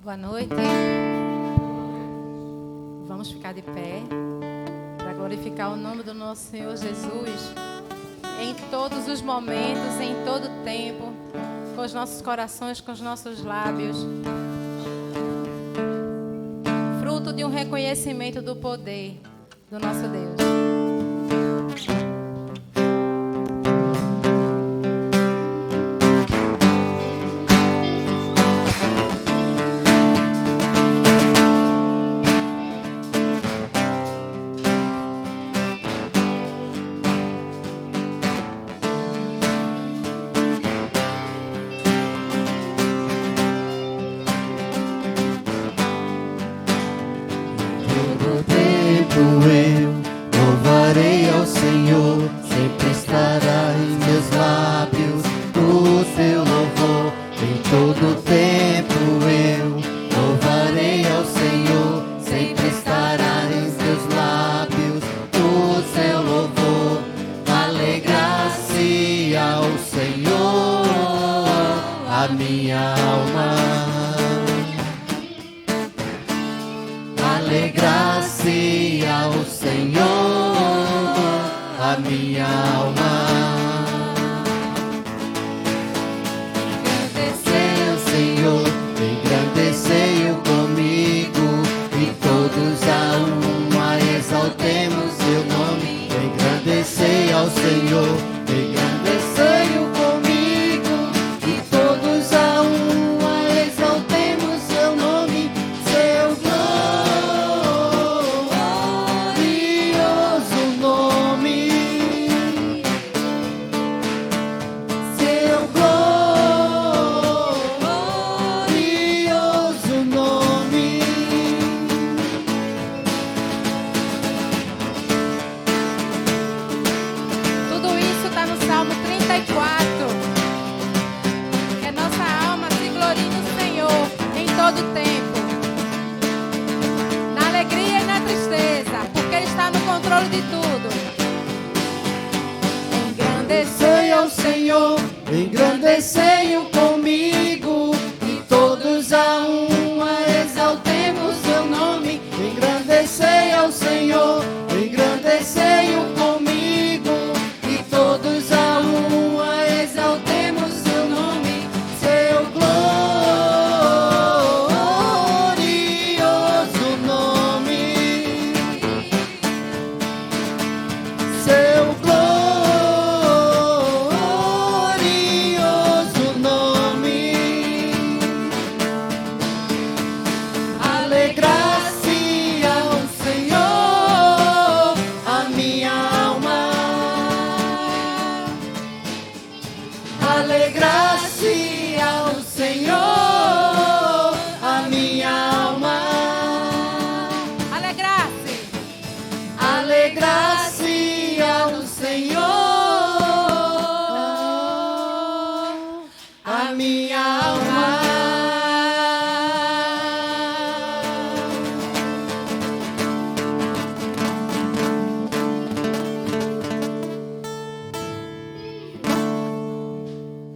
Boa noite. Vamos ficar de pé para glorificar o nome do nosso Senhor Jesus em todos os momentos, em todo o tempo, com os nossos corações, com os nossos lábios. Fruto de um reconhecimento do poder do nosso Deus.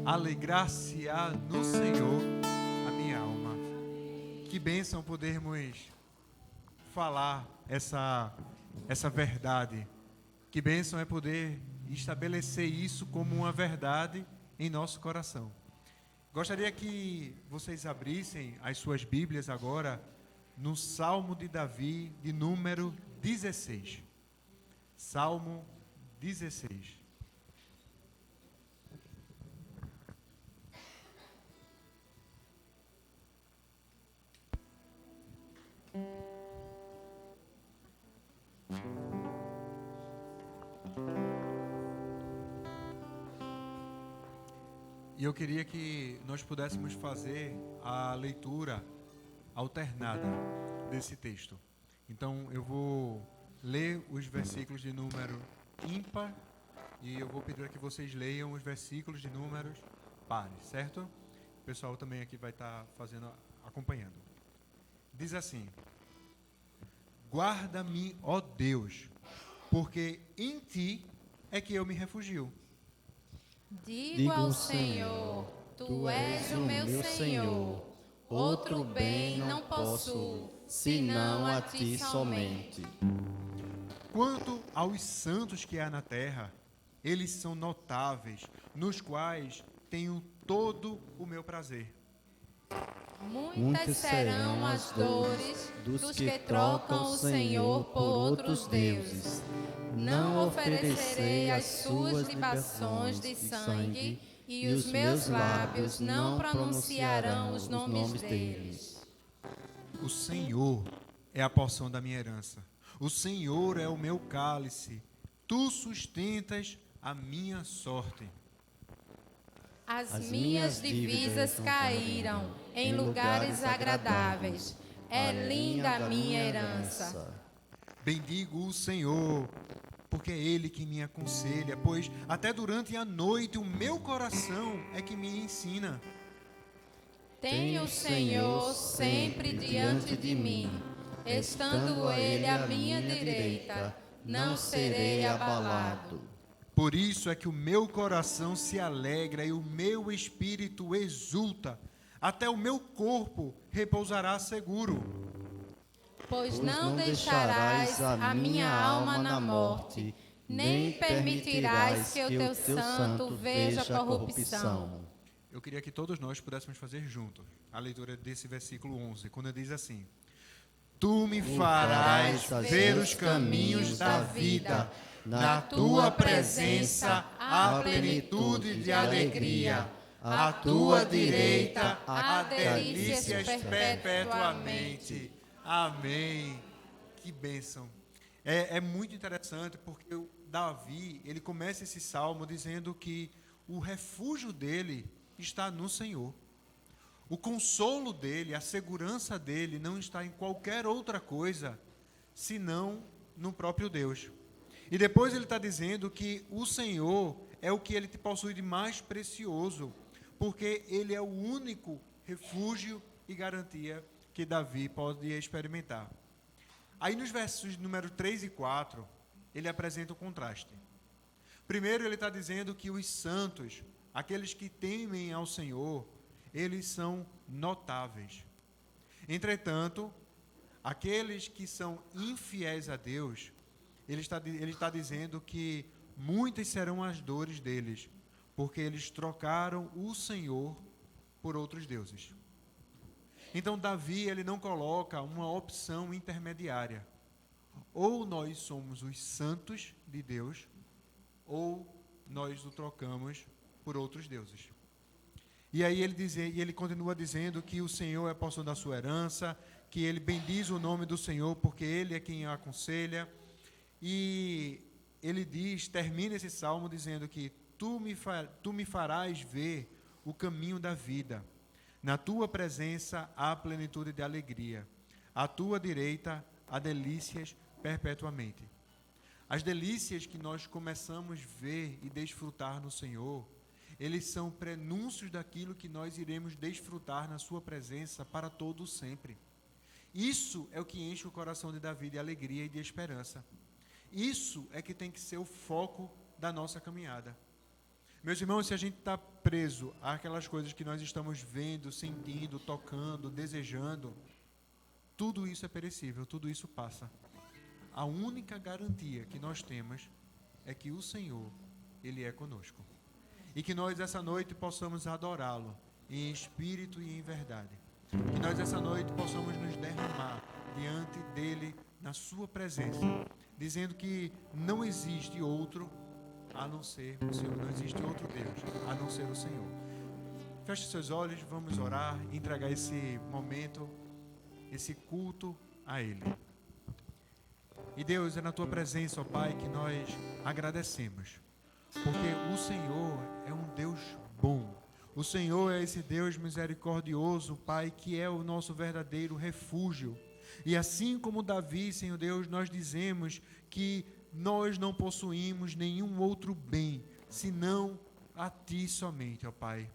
Alegrar-se-á no Senhor a minha alma. Que bênção podermos falar essa verdade. Que bênção é poder estabelecer isso como uma verdade em nosso coração. Gostaria que vocês abrissem as suas Bíblias agora no Salmo de Davi, de número 16. Salmo 16. E eu queria que nós pudéssemos fazer a leitura alternada desse texto. Então, eu vou ler os versículos de número ímpar e eu vou pedir que vocês leiam os versículos de números pares, certo? O pessoal também aqui vai estar acompanhando. Diz assim: Guarda-me, ó Deus, porque em ti é que eu me refugio. Digo ao Senhor, Tu és o meu Senhor. Outro bem não possuo, senão a ti somente. Quanto aos santos que há na terra, eles são notáveis, nos quais tenho todo o meu prazer. Muitas serão as dores dos que trocam o Senhor por outros deuses. Não oferecerei as suas libações de sangue, e os meus lábios não pronunciarão os nomes deles. O Senhor é a porção da minha herança. O Senhor é o meu cálice. Tu sustentas a minha sorte. As minhas divisas caíram em lugares agradáveis. É linda a minha herança. Bendigo o Senhor, porque é Ele que me aconselha, pois até durante a noite o meu coração é que me ensina. Tenho o Senhor sempre diante de mim, estando Ele à minha direita, não serei abalado. Por isso é que o meu coração se alegra e o meu espírito exulta, até o meu corpo repousará seguro. Pois não deixarás a minha alma na morte, nem permitirás que o teu santo veja corrupção. Eu queria que todos nós pudéssemos fazer junto a leitura desse versículo 11, quando diz assim: Tu me farás ver os caminhos da vida, na tua presença há plenitude de alegria, à tua direita há delícias perpetuamente. Amém. Que bênção. É muito interessante porque o Davi, ele começa esse salmo dizendo que o refúgio dele está no Senhor. O consolo dele, a segurança dele não está em qualquer outra coisa, senão no próprio Deus. E depois ele está dizendo que o Senhor é o que ele possui de mais precioso, porque ele é o único refúgio e garantia que Davi pode experimentar. Aí nos versos número 3 e 4, ele apresenta o contraste. Primeiro ele está dizendo que os santos, aqueles que temem ao Senhor, eles são notáveis. Entretanto, aqueles que são infiéis a Deus, ele está dizendo que muitas serão as dores deles, porque eles trocaram o Senhor por outros deuses. Então Davi, ele não coloca uma opção intermediária. Ou nós somos os santos de Deus, ou nós o trocamos por outros deuses. E aí ele continua dizendo que o Senhor é a porção da sua herança, que ele bendiz o nome do Senhor, porque ele é quem o aconselha. E ele termina esse salmo dizendo que tu me farás ver o caminho da vida. Na tua presença há plenitude de alegria. À tua direita há delícias perpetuamente. As delícias que nós começamos a ver e desfrutar no Senhor, eles são prenúncios daquilo que nós iremos desfrutar na sua presença para todo sempre. Isso é o que enche o coração de Davi de alegria e de esperança. Isso é que tem que ser o foco da nossa caminhada. Meus irmãos, se a gente está preso àquelas coisas que nós estamos vendo, sentindo, tocando, desejando, tudo isso é perecível, tudo isso passa. A única garantia que nós temos é que o Senhor, Ele é conosco. E que nós essa noite possamos adorá-lo em espírito e em verdade. Que nós essa noite possamos nos derramar diante dEle, na sua presença, dizendo que não existe outro a não ser o Senhor, não existe outro Deus a não ser o Senhor. Feche seus olhos, vamos orar e entregar esse momento, esse culto a Ele. E Deus, é na Tua presença, ó Pai, que nós agradecemos, porque o Senhor é um Deus bom. O Senhor é esse Deus misericordioso, Pai, que é o nosso verdadeiro refúgio. E assim como Davi, Senhor Deus, nós dizemos que nós não possuímos nenhum outro bem, senão a Ti somente, ó Pai.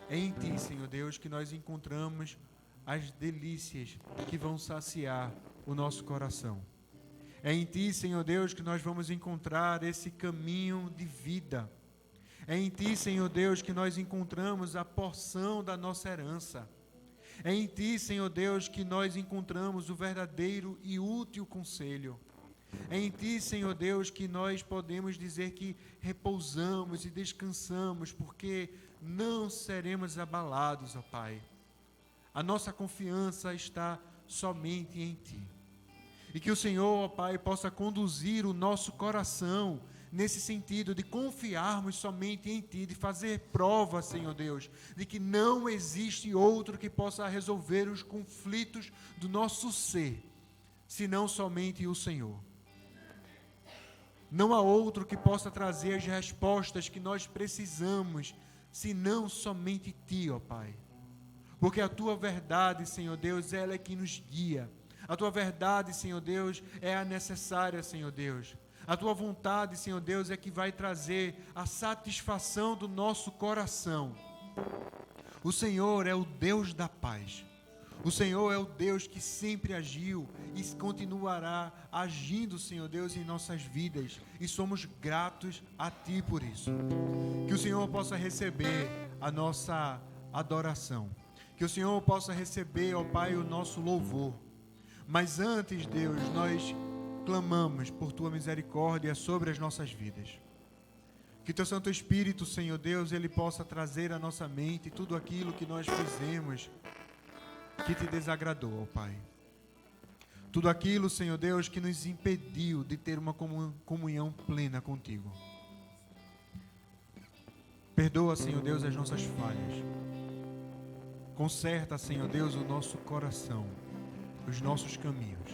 É em Ti, Senhor Deus, que nós encontramos as delícias que vão saciar o nosso coração. É em Ti, Senhor Deus, que nós vamos encontrar esse caminho de vida. É em Ti, Senhor Deus, que nós encontramos a porção da nossa herança. É em Ti, Senhor Deus, que nós encontramos o verdadeiro e útil conselho. É em Ti, Senhor Deus, que nós podemos dizer que repousamos e descansamos, porque não seremos abalados, ó Pai. A nossa confiança está somente em Ti. E que o Senhor, ó Pai, possa conduzir o nosso coração nesse sentido de confiarmos somente em Ti, de fazer prova, Senhor Deus, de que não existe outro que possa resolver os conflitos do nosso ser, senão somente o Senhor. Não há outro que possa trazer as respostas que nós precisamos, senão somente Ti, ó Pai. Porque a Tua verdade, Senhor Deus, ela é que nos guia. A Tua verdade, Senhor Deus, é a necessária, Senhor Deus. A Tua vontade, Senhor Deus, é que vai trazer a satisfação do nosso coração. O Senhor é o Deus da paz. O Senhor é o Deus que sempre agiu e continuará agindo, Senhor Deus, em nossas vidas. E somos gratos a Ti por isso. Que o Senhor possa receber a nossa adoração. Que o Senhor possa receber, ó Pai, o nosso louvor. Mas antes, Deus, nós clamamos por Tua misericórdia sobre as nossas vidas. Que Teu Santo Espírito, Senhor Deus, Ele possa trazer à nossa mente tudo aquilo que nós fizemos que Te desagradou, ó Pai. Tudo aquilo, Senhor Deus, que nos impediu de ter uma comunhão plena contigo. Perdoa, Senhor Deus, as nossas falhas. Conserta, Senhor Deus, o nosso coração, os nossos caminhos.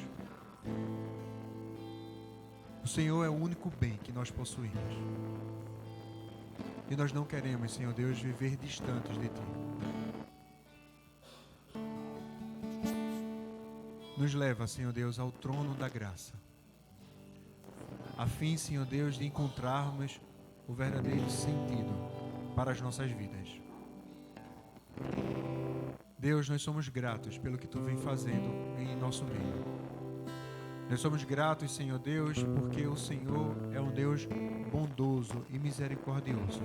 O Senhor é o único bem que nós possuímos. E nós não queremos, Senhor Deus, viver distantes de Ti. Nos leva, Senhor Deus, ao trono da graça, a fim, Senhor Deus, de encontrarmos o verdadeiro sentido para as nossas vidas. Deus, nós somos gratos pelo que Tu vem fazendo em nosso meio. Nós somos gratos, Senhor Deus, porque o Senhor é um Deus bondoso e misericordioso.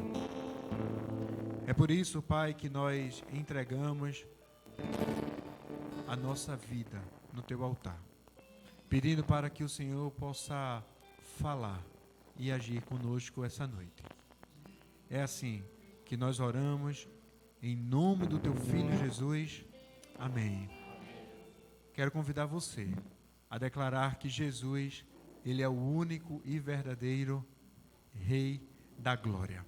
É por isso, Pai, que nós entregamos a nossa vida no Teu altar, pedindo para que o Senhor possa falar e agir conosco essa noite. É assim que nós oramos, em nome do Teu Filho Jesus. Amém. Quero convidar você a declarar que Jesus, Ele é o único e verdadeiro Rei da Glória.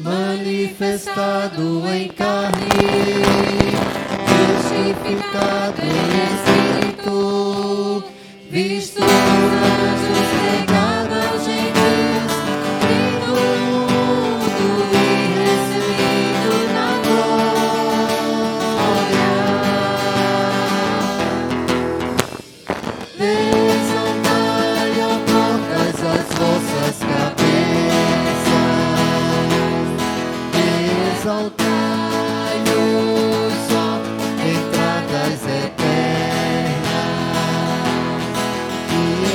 Manifestado em carne, justificado em Espírito, visto por anjos, pregado aos gentios, vindo ao mundo e recebido na glória. Exaltai, ó portas, as vossas cabeças. Exaltai-o, ó entradas eternas, e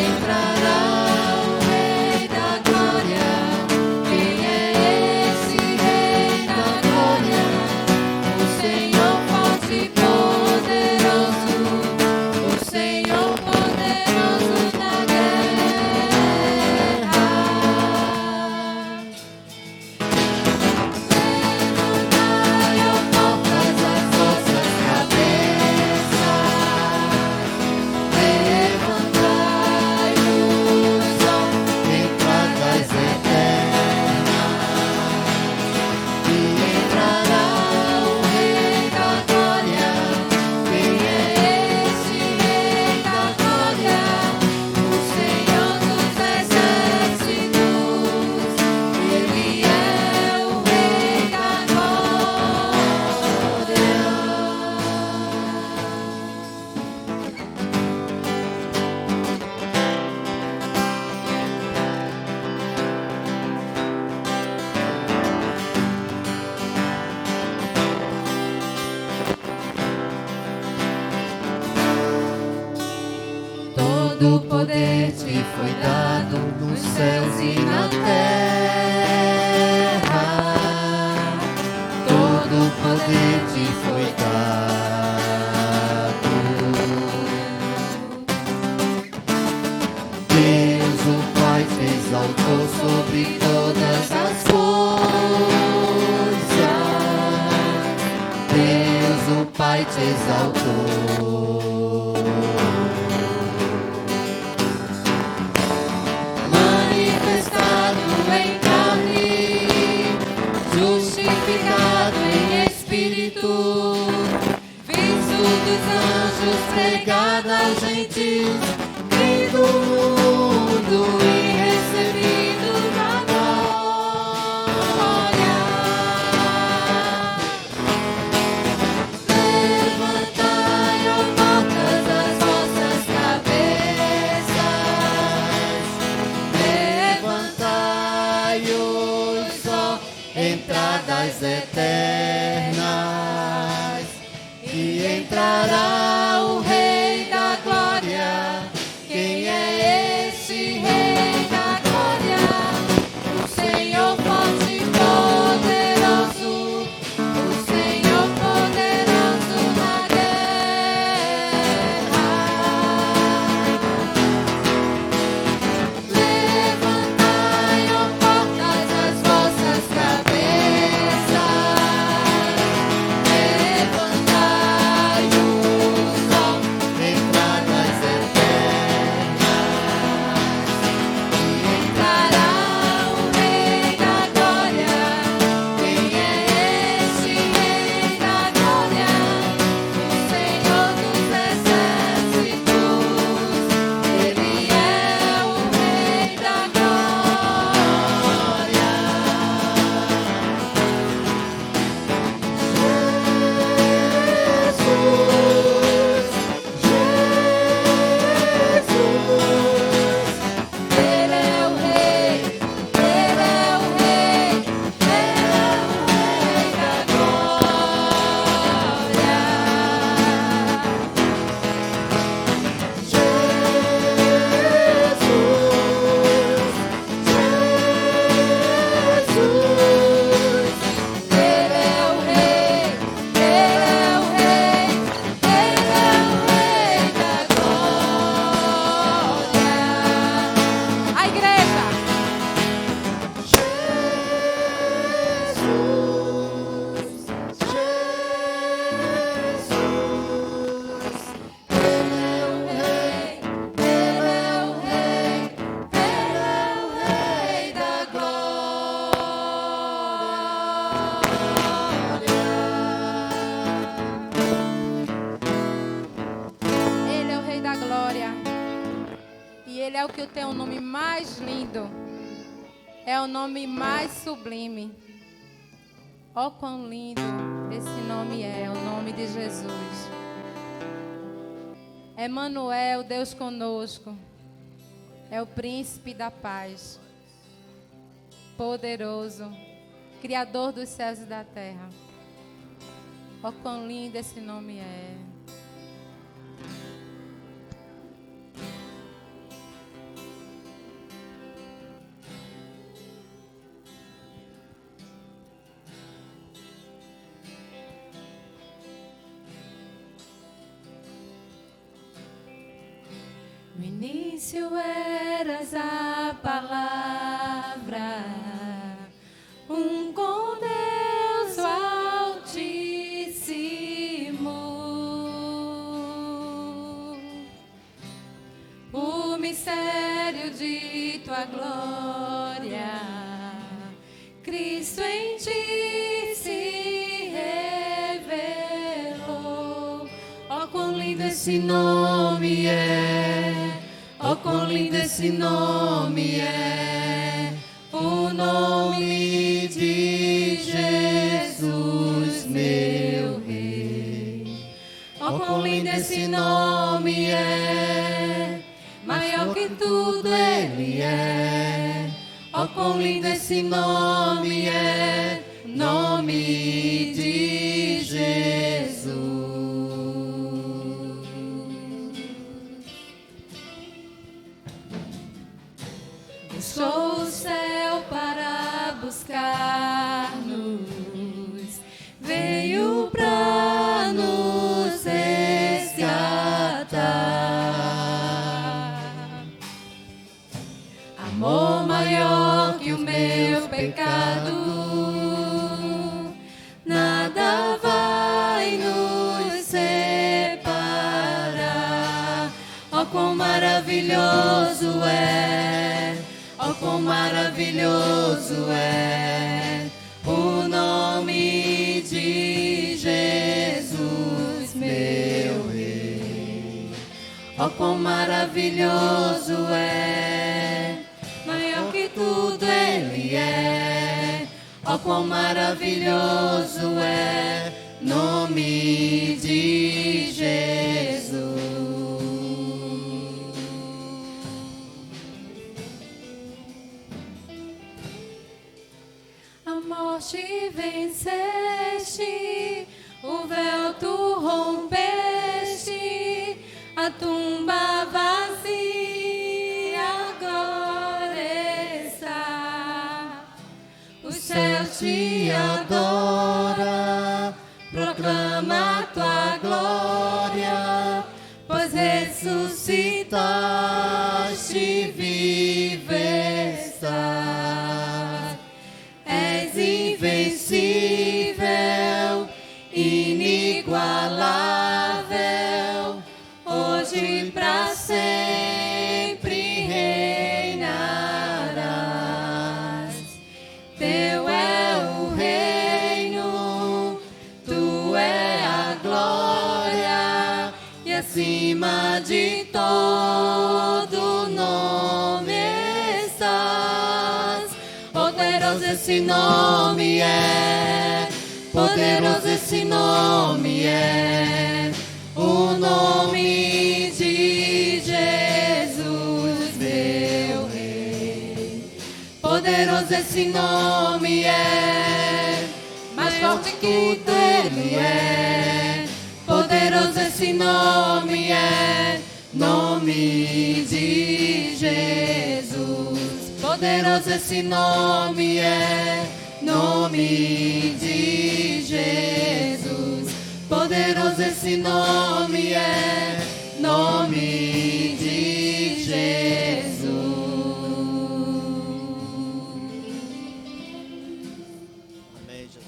Todo poder te foi dado nos céus e na terra. Todo poder te foi dado. Deus, o Pai, te exaltou sobre todas as coisas. Deus, o Pai, te exaltou. Pregado aos gentios, crido no mundo e recebido na glória. Levantai, ó portas, as vossas cabeças. Levantai-os, ó entradas eternas, e entrará Ele é o que tem o nome mais lindo. É o nome mais sublime. Oh, quão lindo esse nome é, o nome de Jesus. Emanuel, Deus conosco. É o príncipe da paz. Poderoso. Criador dos céus e da terra. Oh, quão lindo esse nome é. No início eras a palavra, com Deus Altíssimo. O mistério de tua glória, Cristo em ti se revelou. Oh, quão lindo esse nome é! Oh, quão lindo esse nome é, o nome de Jesus, meu Rei. Oh, quão lindo esse nome é, maior que tudo Ele é. Oh, quão lindo esse nome é, nome de Jesus. deixou o céu para buscar-nos, veio para nos resgatar. Amor maior que o meu pecado, nada vai nos separar. Oh, quão maravilhoso é, oh, quão maravilhoso é o nome de Jesus, meu Rei. Oh, quão maravilhoso é, maior que tudo Ele é. Oh, quão maravilhoso é nome de Jesus. A morte venceste, o véu tu rompeste, a tumba vazia agora está. O céu te adora, proclama tua glória, pois ressuscitaste, vive estás. És invencível, inigualável, hoje pra sempre reinarás. Teu é o reino, tu é a glória, e acima de todo nome estás. Poderoso esse nome é, poderoso esse nome é, o nome de Jesus, meu Rei. Poderoso esse nome é, mais forte que tudo Ele é. Poderoso esse nome é, nome de Jesus. Poderoso esse nome é, nome de Jesus. Poderoso esse nome é, nome de Jesus. Amém, Jesus.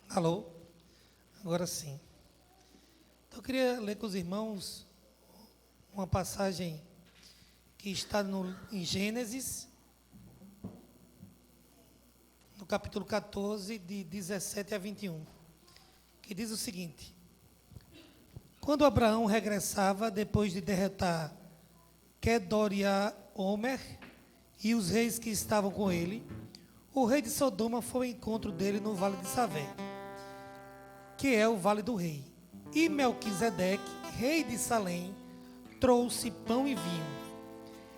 Alô? Agora sim. Então, eu queria ler com os irmãos uma passagem que está em Gênesis, no capítulo 14, de 17 a 21, que diz o seguinte: Quando Abraão regressava, depois de derrotar Kedoriaomer e os reis que estavam com ele, o rei de Sodoma foi ao encontro dele no vale de Savé, que é o vale do rei. E Melquisedeque, rei de Salém, trouxe pão e vinho.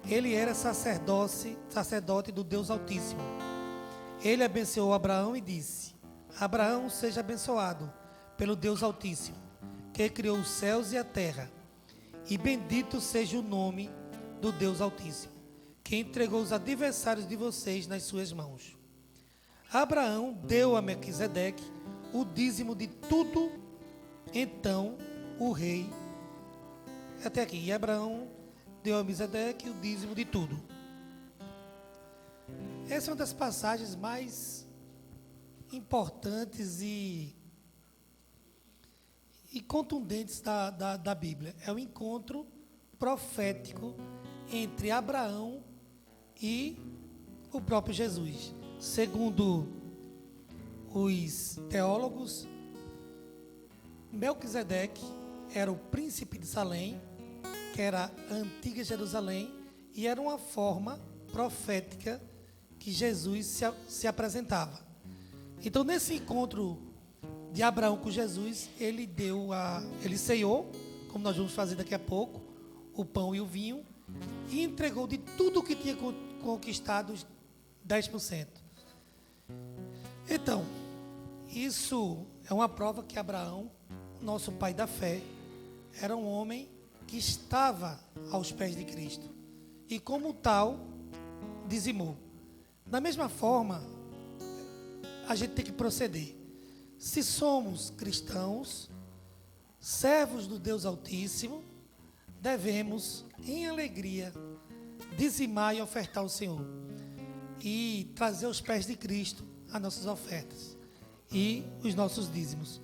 Ele era sacerdote do Deus Altíssimo. Ele abençoou Abraão e disse: Abraão, seja abençoado pelo Deus Altíssimo, que criou os céus e a terra. E bendito seja o nome do Deus Altíssimo, que entregou os adversários de vocês nas suas mãos. Abraão deu a Melquisedeque o dízimo de tudo. Então o rei, até aqui, e Abraão deu a Melquisedeque o dízimo de tudo. Essa é uma das passagens mais importantes e contundentes da Bíblia. É o encontro profético entre Abraão e o próprio Jesus. Segundo os teólogos, Melquisedeque era o príncipe de Salém, que era a antiga Jerusalém, e era uma forma profética que Jesus se apresentava. Então, nesse encontro de Abraão com Jesus, ele ceiou, como nós vamos fazer daqui a pouco, o pão e o vinho, e entregou de tudo o que tinha conquistado 10%. Então, isso é uma prova que Abraão, nosso pai da fé, era um homem que estava aos pés de Cristo e, como tal, dizimou. Da mesma forma, a gente tem que proceder. Se somos cristãos, servos do Deus Altíssimo, devemos, em alegria, dizimar e ofertar ao Senhor e trazer aos pés de Cristo as nossas ofertas e os nossos dízimos.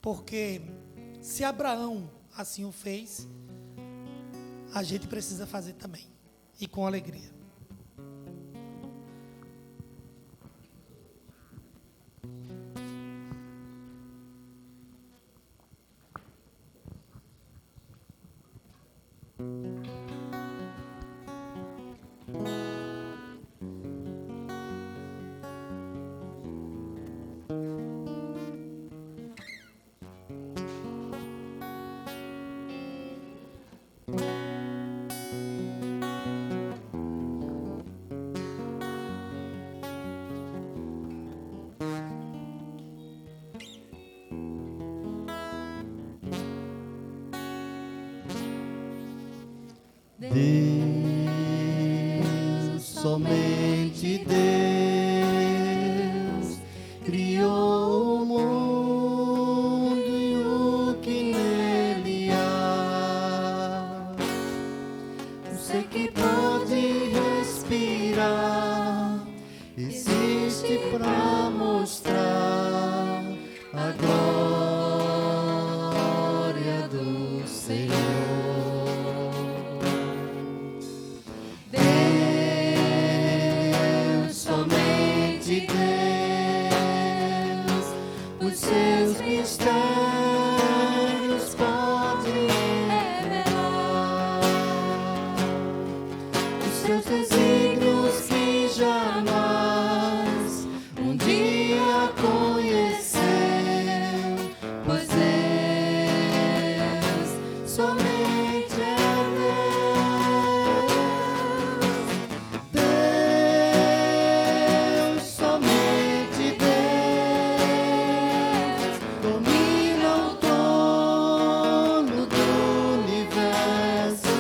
Porque se Abraão assim o fez, a gente precisa fazer também, e com alegria. Deus, somente Deus, criou o mundo e o que nele há. O ser que pode respirar existe para mostrar a glória do Senhor. Seus mistérios podem revelar os seus desígnios que jamais um dia conheceu, pois Deus somente é Deus. Deus, somente Deus, domina o trono do universo,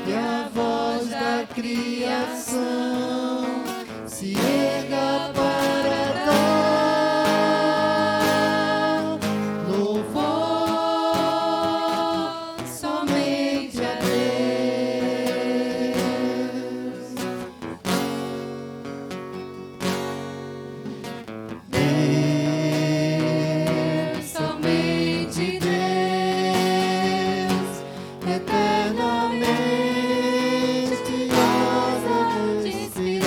e a voz da criação se erga para dar louvor somente a Deus. Deus, somente Deus, eternamente asa de inspirar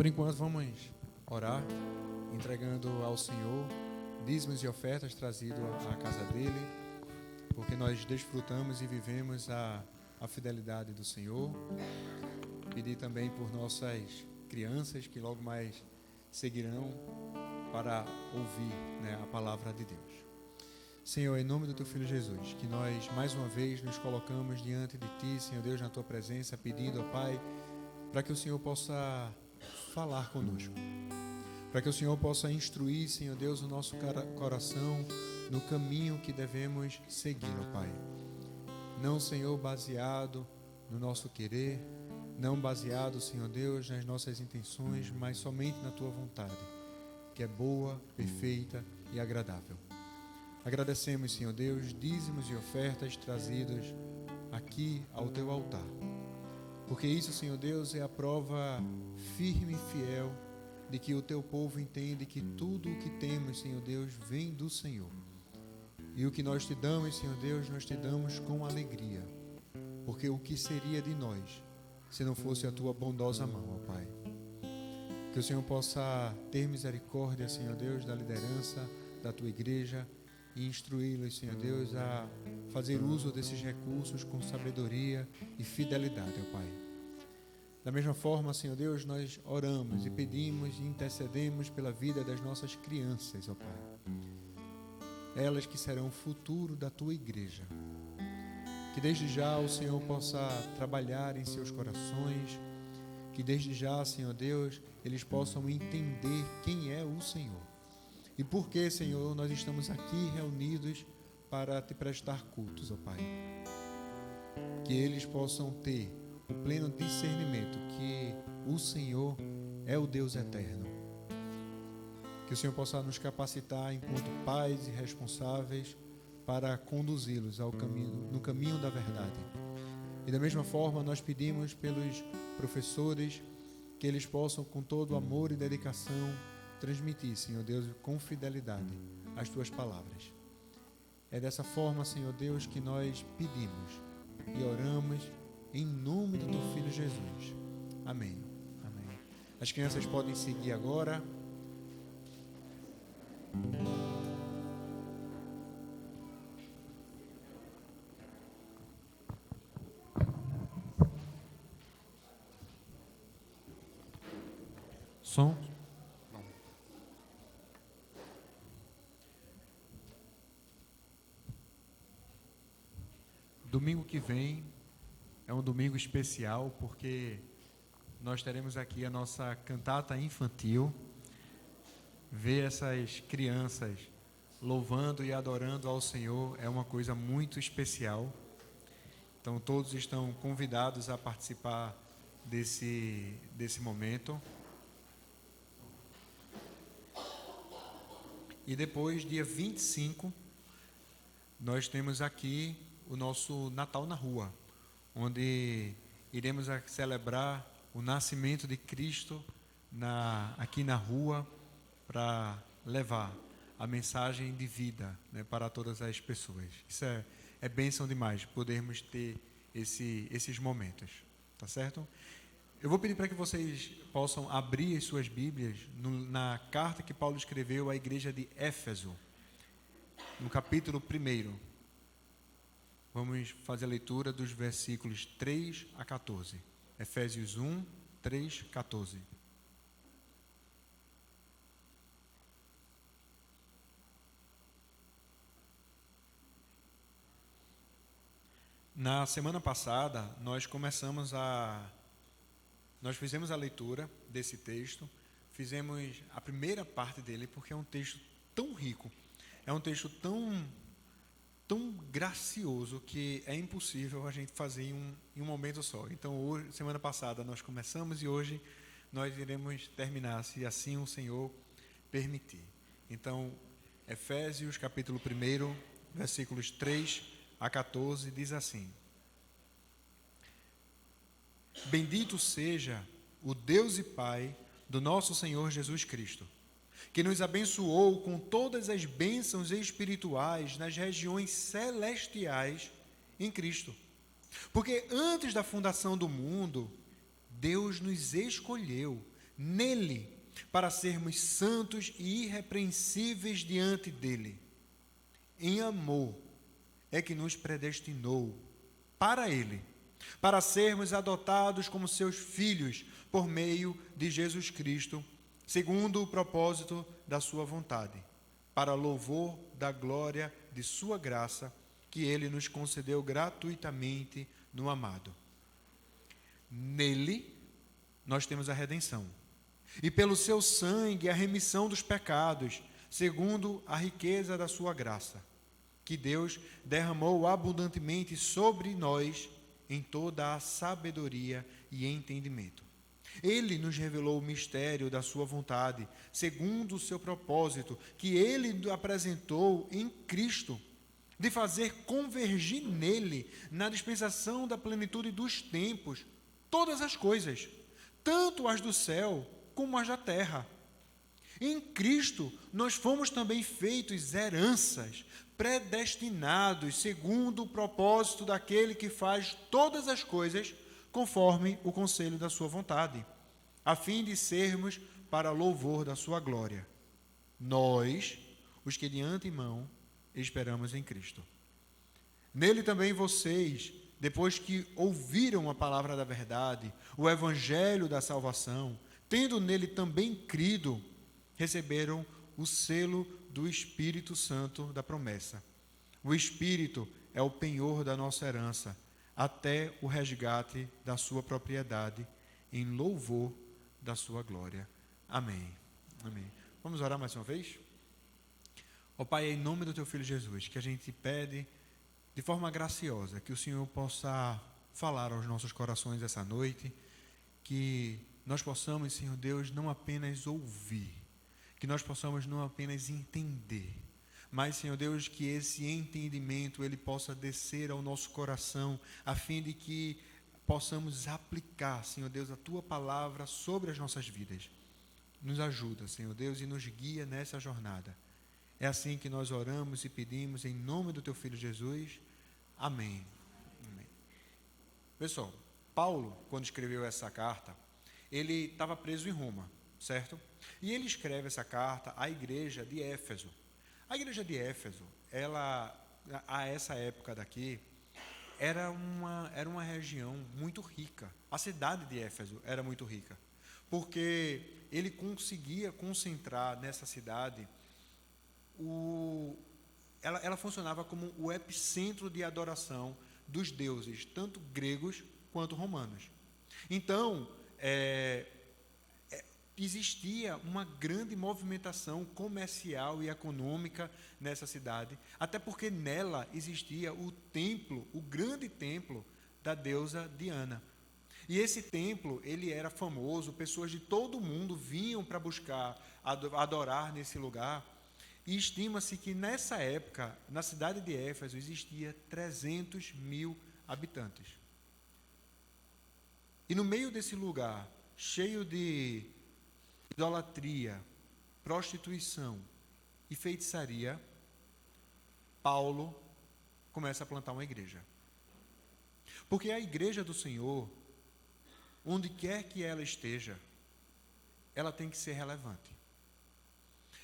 Por enquanto, vamos orar, entregando ao Senhor dízimos e ofertas trazidos à casa dele, porque nós desfrutamos e vivemos a fidelidade do Senhor. Pedir também por nossas crianças que logo mais seguirão para ouvir, a palavra de Deus. Senhor, em nome do Teu Filho Jesus, que nós mais uma vez nos colocamos diante de Ti, Senhor Deus, na Tua presença, pedindo, ó Pai, para que o Senhor possa falar conosco, para que o Senhor possa instruir, Senhor Deus, o nosso coração no caminho que devemos seguir, ó Pai. Não, Senhor, baseado no nosso querer, não baseado, Senhor Deus, nas nossas intenções, mas somente na Tua vontade, que é boa, perfeita e agradável. Agradecemos, Senhor Deus, dízimos e ofertas trazidos aqui ao Teu altar, porque isso, Senhor Deus, é a prova firme e fiel de que o Teu povo entende que tudo o que temos, Senhor Deus, vem do Senhor. E o que nós Te damos, Senhor Deus, nós Te damos com alegria, porque o que seria de nós se não fosse a Tua bondosa mão, ó Pai? Que o Senhor possa ter misericórdia, Senhor Deus, da liderança da Tua igreja e instruí-los, Senhor Deus, a fazer uso desses recursos com sabedoria e fidelidade, ó Pai. Da mesma forma, Senhor Deus, nós oramos e pedimos e intercedemos pela vida das nossas crianças, ó Pai. Elas que serão o futuro da Tua igreja. Que desde já o Senhor possa trabalhar em seus corações, que desde já, Senhor Deus, eles possam entender quem é o Senhor. E por que, Senhor, nós estamos aqui reunidos para Te prestar cultos, ó Pai. Que eles possam ter o pleno discernimento que o Senhor é o Deus eterno. Que o Senhor possa nos capacitar enquanto pais e responsáveis para conduzi-los no caminho da verdade. E da mesma forma nós pedimos pelos professores que eles possam com todo amor e dedicação transmitir, Senhor Deus, com fidelidade as Tuas palavras. É dessa forma, Senhor Deus, que nós pedimos e oramos em nome do Teu Filho Jesus. Amém. Amém. As crianças podem seguir agora. Som. Domingo que vem é um domingo especial porque nós teremos aqui a nossa cantata infantil. Ver essas crianças louvando e adorando ao Senhor é uma coisa muito especial. Então todos estão convidados a participar desse momento. E depois, dia 25, nós temos aqui o nosso Natal na Rua, onde iremos celebrar o nascimento de Cristo aqui na rua, para levar a mensagem de vida, para todas as pessoas. Isso é bênção demais, podermos ter esses momentos, tá certo? Eu vou pedir para que vocês possam abrir as suas Bíblias na carta que Paulo escreveu à igreja de Éfeso, no capítulo 1. Vamos fazer a leitura dos versículos 3 a 14. Efésios 1, 3, 14. Na semana passada, nós fizemos a leitura desse texto, fizemos a primeira parte dele, porque é um texto tão rico, é um texto tão gracioso, que é impossível a gente fazer em um momento só. Então, hoje, semana passada nós começamos e hoje nós iremos terminar, se assim o Senhor permitir. Então, Efésios capítulo 1, versículos 3 a 14, diz assim: Bendito seja o Deus e Pai do nosso Senhor Jesus Cristo, que nos abençoou com todas as bênçãos espirituais nas regiões celestiais em Cristo. Porque antes da fundação do mundo, Deus nos escolheu, nele, para sermos santos e irrepreensíveis diante dele. Em amor é que nos predestinou para ele, para sermos adotados como seus filhos por meio de Jesus Cristo, segundo o propósito da sua vontade, para louvor da glória de sua graça, que ele nos concedeu gratuitamente no amado. Nele nós temos a redenção, e pelo seu sangue a remissão dos pecados, segundo a riqueza da sua graça, que Deus derramou abundantemente sobre nós em toda a sabedoria e entendimento. Ele nos revelou o mistério da sua vontade, segundo o seu propósito, que ele apresentou em Cristo, de fazer convergir nele, na dispensação da plenitude dos tempos, todas as coisas, tanto as do céu como as da terra. Em Cristo, nós fomos também feitos heranças, predestinados, segundo o propósito daquele que faz todas as coisas conforme o conselho da sua vontade, a fim de sermos para louvor da sua glória. Nós, os que de antemão esperamos em Cristo. Nele também vocês, depois que ouviram a palavra da verdade, o evangelho da salvação, tendo nele também crido, receberam o selo do Espírito Santo da promessa. O Espírito é o penhor da nossa herança, até o resgate da sua propriedade, em louvor da sua glória. Amém. Amém. Vamos orar mais uma vez? Ó Pai, em nome do Teu Filho Jesus, que a gente pede de forma graciosa, que o Senhor possa falar aos nossos corações essa noite, que nós possamos, Senhor Deus, não apenas ouvir, que nós possamos não apenas entender, mas, Senhor Deus, que esse entendimento ele possa descer ao nosso coração, a fim de que possamos aplicar, Senhor Deus, a Tua palavra sobre as nossas vidas. Nos ajuda, Senhor Deus, e nos guia nessa jornada. É assim que nós oramos e pedimos em nome do Teu Filho Jesus. Amém. Amém. Pessoal, Paulo, quando escreveu essa carta, ele estava preso em Roma, certo? E ele escreve essa carta à igreja de Éfeso. A igreja de Éfeso, ela, a essa época daqui, era uma região muito rica. A cidade de Éfeso era muito rica, porque ele conseguia concentrar nessa cidade, ela funcionava como o epicentro de adoração dos deuses, tanto gregos quanto romanos. Então, existia uma grande movimentação comercial e econômica nessa cidade, até porque nela existia o templo, o grande templo da deusa Diana. E esse templo, ele era famoso, pessoas de todo o mundo vinham para buscar adorar nesse lugar. E estima-se que nessa época, na cidade de Éfeso, existia 300 mil habitantes. E no meio desse lugar, cheio de idolatria, prostituição e feitiçaria, Paulo começa a plantar uma igreja. Porque a igreja do Senhor, onde quer que ela esteja, ela tem que ser relevante.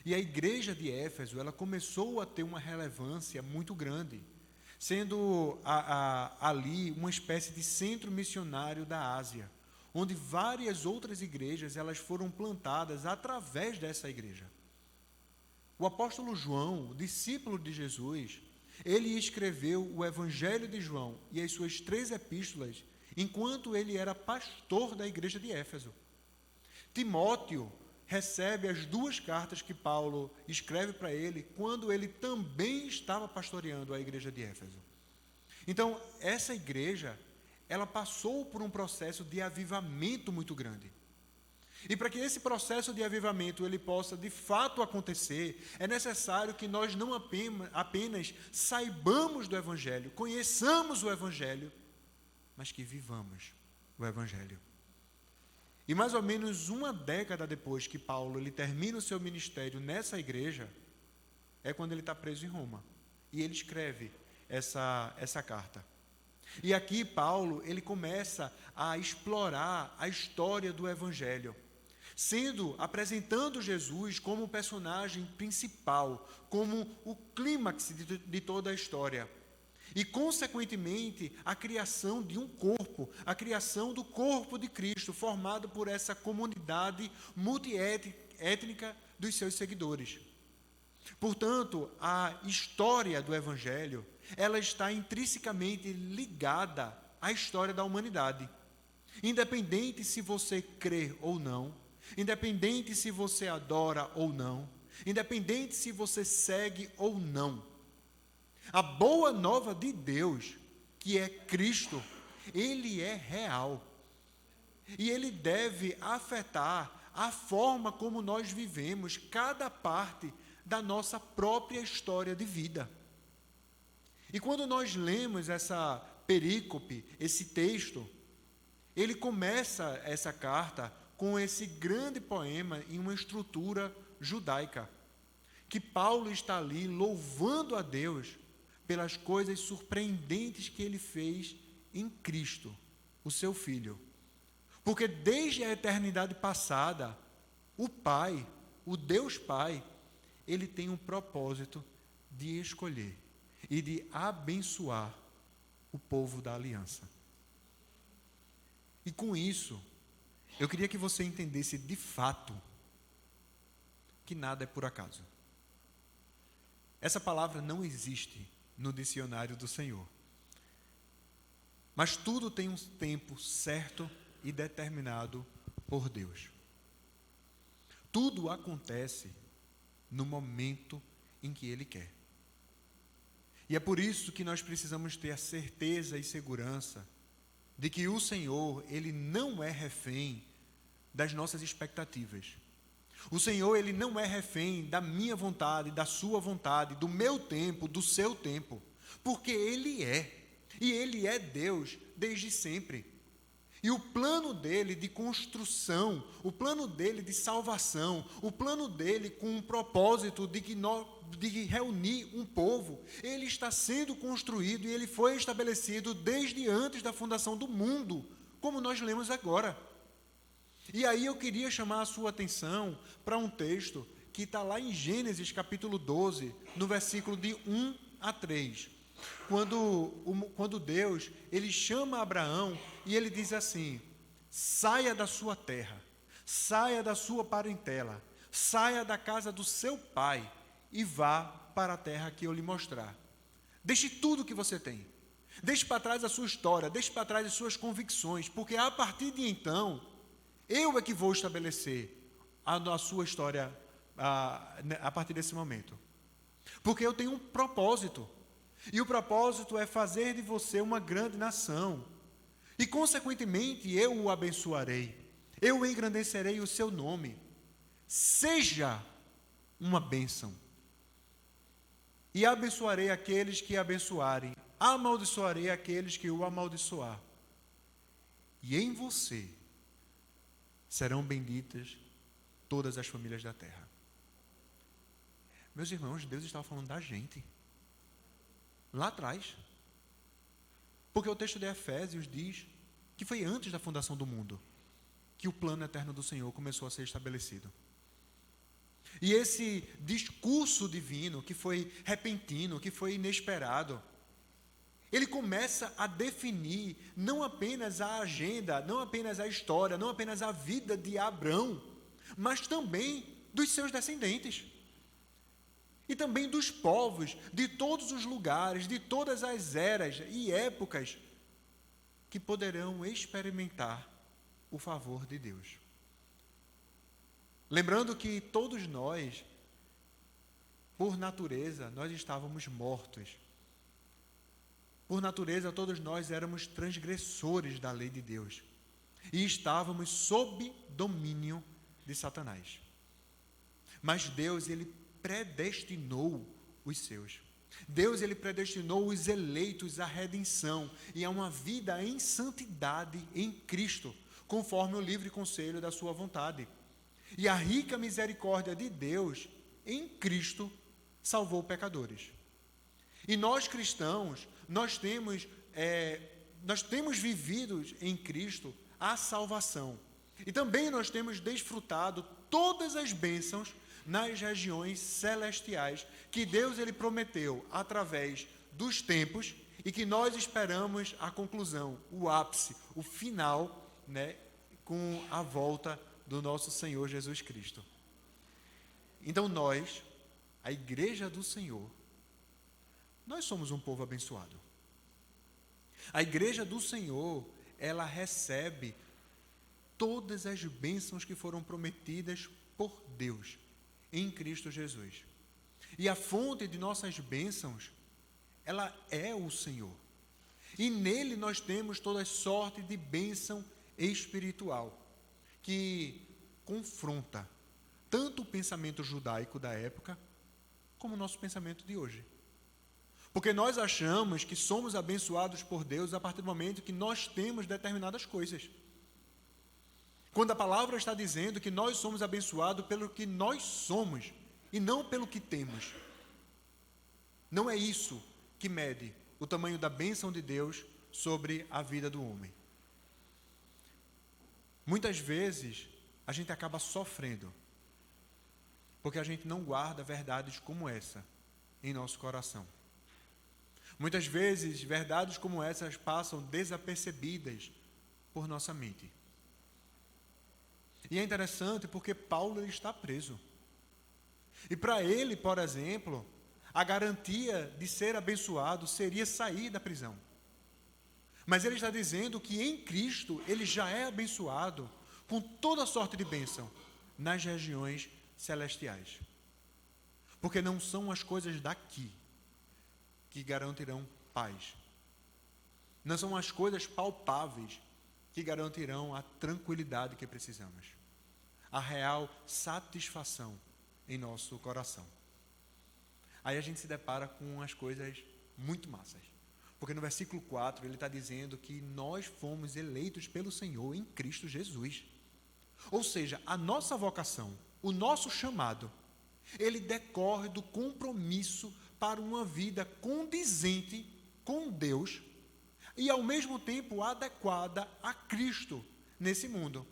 E a igreja de Éfeso, ela começou a ter uma relevância muito grande, sendo ali uma espécie de centro missionário da Ásia, onde várias outras igrejas elas foram plantadas através dessa igreja. O apóstolo João, o discípulo de Jesus, ele escreveu o Evangelho de João e as suas 3 epístolas, enquanto ele era pastor da igreja de Éfeso. Timóteo recebe as 2 cartas que Paulo escreve para ele, quando ele também estava pastoreando a igreja de Éfeso. Então, essa igreja, ela passou por um processo de avivamento muito grande. E para que esse processo de avivamento ele possa de fato acontecer, é necessário que nós não apenas saibamos do Evangelho, conheçamos o Evangelho, mas que vivamos o Evangelho. E mais ou menos uma década depois que Paulo ele termina o seu ministério nessa igreja, é quando ele está preso em Roma. E ele escreve essa carta. E aqui Paulo ele começa a explorar a história do Evangelho. apresentando Jesus como o personagem principal, como o clímax de toda a história. E, consequentemente, a criação de um corpo, a criação do corpo de Cristo, formado por essa comunidade multiétnica dos seus seguidores. Portanto, a história do Evangelho, ela está intrinsecamente ligada à história da humanidade. Independente se você crê ou não, independente se você adora ou não, independente se você segue ou não, a boa nova de Deus, que é Cristo, ele é real. E ele deve afetar a forma como nós vivemos cada parte da nossa própria história de vida. E quando nós lemos essa perícope, esse texto, ele começa essa carta com esse grande poema em uma estrutura judaica, que Paulo está ali louvando a Deus pelas coisas surpreendentes que ele fez em Cristo, o seu Filho. Porque desde a eternidade passada, o Pai, o Deus Pai, ele tem um propósito de escolher e de abençoar o povo da aliança. E com isso, eu queria que você entendesse de fato que nada é por acaso. Essa palavra não existe no dicionário do Senhor. Mas tudo tem um tempo certo e determinado por Deus. Tudo acontece no momento em que Ele quer. E é por isso que nós precisamos ter a certeza e segurança de que o Senhor, Ele não é refém das nossas expectativas. O Senhor, Ele não é refém da minha vontade, da sua vontade, do meu tempo, do seu tempo, porque Ele é, e Ele é Deus desde sempre. E o plano dele de construção, o plano dele de salvação, o plano dele com um propósito de reunir um povo, ele está sendo construído e ele foi estabelecido desde antes da fundação do mundo, como nós lemos agora. E aí eu queria chamar a sua atenção para um texto que está lá em Gênesis capítulo 12, no versículo de 1 a 3. Quando Deus, ele chama Abraão e ele diz assim: saia da sua terra, saia da sua parentela, saia da casa do seu pai e vá para a terra que eu lhe mostrar. Deixe tudo que você tem, deixe para trás a sua história, deixe para trás as suas convicções, porque a partir de então, eu é que vou estabelecer a sua história a partir desse momento. Porque eu tenho um propósito. E o propósito é fazer de você uma grande nação. E, consequentemente, eu o abençoarei. Eu engrandecerei o seu nome. Seja uma bênção. E abençoarei aqueles que abençoarem. Amaldiçoarei aqueles que o amaldiçoar. E em você serão benditas todas as famílias da terra. Meus irmãos, Deus estava falando da gente. Lá atrás. Porque o texto de Efésios diz que foi antes da fundação do mundo que o plano eterno do Senhor começou a ser estabelecido. E esse discurso divino, que foi repentino, que foi inesperado, ele começa a definir não apenas a agenda, não apenas a história, não apenas a vida de Abrão, mas também dos seus descendentes. E também dos povos, de todos os lugares, de todas as eras e épocas que poderão experimentar o favor de Deus. Lembrando que todos nós, por natureza, nós estávamos mortos. Por natureza, todos nós éramos transgressores da lei de Deus. E estávamos sob domínio de Satanás. Mas Deus, ele predestinou os seus. Deus, ele predestinou os eleitos à redenção e a uma vida em santidade em Cristo, conforme o livre conselho da sua vontade. E a rica misericórdia de Deus em Cristo salvou pecadores. E nós cristãos, nós temos vivido em Cristo a salvação. E também nós temos desfrutado todas as bênçãos nas regiões celestiais que Deus ele prometeu através dos tempos e que nós esperamos a conclusão, o ápice, o final, né, com a volta do nosso Senhor Jesus Cristo. Então nós, a Igreja do Senhor, nós somos um povo abençoado. A Igreja do Senhor, ela recebe todas as bênçãos que foram prometidas por Deus em Cristo Jesus. E a fonte de nossas bênçãos, ela é o Senhor. E nele nós temos toda sorte de bênção espiritual, que confronta tanto o pensamento judaico da época, como o nosso pensamento de hoje. Porque nós achamos que somos abençoados por Deus a partir do momento que nós temos determinadas coisas. Quando a palavra está dizendo que nós somos abençoados pelo que nós somos e não pelo que temos. Não é isso que mede o tamanho da bênção de Deus sobre a vida do homem. Muitas vezes a gente acaba sofrendo porque a gente não guarda verdades como essa em nosso coração. Muitas vezes verdades como essas passam desapercebidas por nossa mente. E é interessante porque Paulo ele está preso. E para ele, por exemplo, a garantia de ser abençoado seria sair da prisão. Mas ele está dizendo que em Cristo ele já é abençoado com toda sorte de bênção nas regiões celestiais. Porque não são as coisas daqui que garantirão paz. Não são as coisas palpáveis que garantirão a tranquilidade que precisamos. A real satisfação em nosso coração. Aí a gente se depara com as coisas muito massas. Porque no versículo 4 ele está dizendo que nós fomos eleitos pelo Senhor em Cristo Jesus. Ou seja, a nossa vocação, o nosso chamado, ele decorre do compromisso para uma vida condizente com Deus e ao mesmo tempo adequada a Cristo nesse mundo.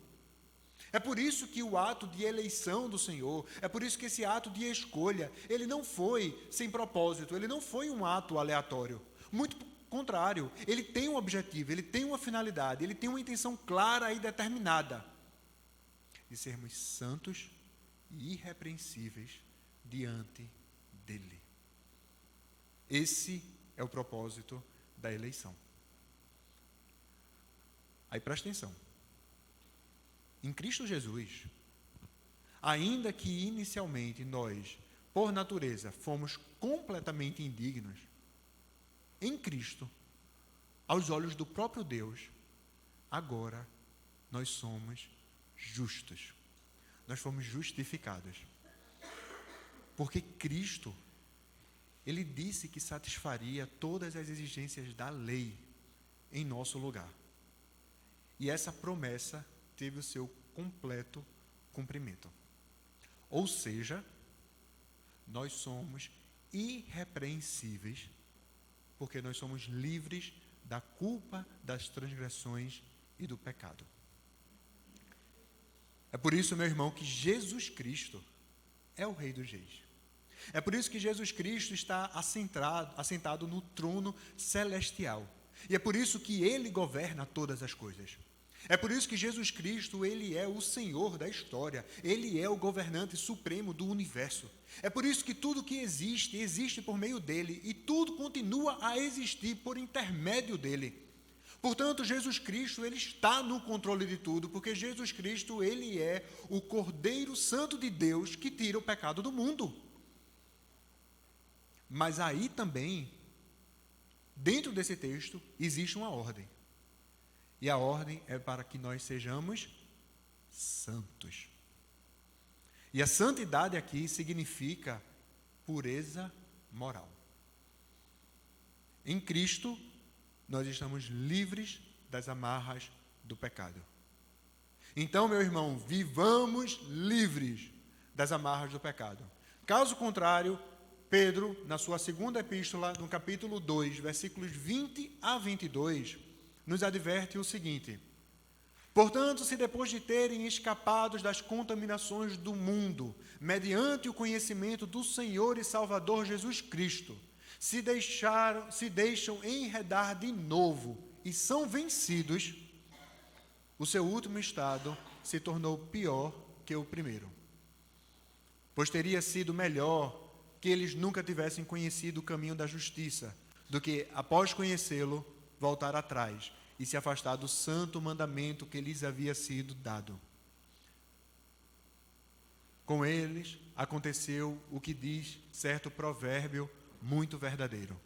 É por isso que o ato de eleição do Senhor, é por isso que esse ato de escolha, ele não foi sem propósito, ele não foi um ato aleatório. Muito contrário, ele tem um objetivo, ele tem uma finalidade, ele tem uma intenção clara e determinada de sermos santos e irrepreensíveis diante dele. Esse é o propósito da eleição. Aí presta atenção. Em Cristo Jesus, ainda que inicialmente nós, por natureza, fomos completamente indignos, em Cristo, aos olhos do próprio Deus, agora nós somos justos. Nós fomos justificados. Porque Cristo, ele disse que satisfaria todas as exigências da lei em nosso lugar. E essa promessa teve o seu completo cumprimento. Ou seja, nós somos irrepreensíveis, porque nós somos livres da culpa, das transgressões e do pecado. É por isso, meu irmão, que Jesus Cristo é o Rei dos Reis. É por isso que Jesus Cristo está assentado no trono celestial. E é por isso que Ele governa todas as coisas. É por isso que Jesus Cristo, Ele é o Senhor da história. Ele é o governante supremo do universo. É por isso que tudo que existe, existe por meio dEle. E tudo continua a existir por intermédio dEle. Portanto, Jesus Cristo, Ele está no controle de tudo, porque Jesus Cristo, Ele é o Cordeiro Santo de Deus que tira o pecado do mundo. Mas aí também, dentro desse texto, existe uma ordem. E a ordem é para que nós sejamos santos. E a santidade aqui significa pureza moral. Em Cristo, nós estamos livres das amarras do pecado. Então, meu irmão, vivamos livres das amarras do pecado. Caso contrário, Pedro, na sua segunda epístola, no capítulo 2, versículos 20 a 22, nos adverte o seguinte: Portanto, se depois de terem escapado das contaminações do mundo, mediante o conhecimento do Senhor e Salvador Jesus Cristo, se deixam enredar de novo e são vencidos, o seu último estado se tornou pior que o primeiro. Pois teria sido melhor que eles nunca tivessem conhecido o caminho da justiça, do que, após conhecê-lo, voltar atrás e se afastar do santo mandamento que lhes havia sido dado. Com eles aconteceu o que diz certo provérbio muito verdadeiro: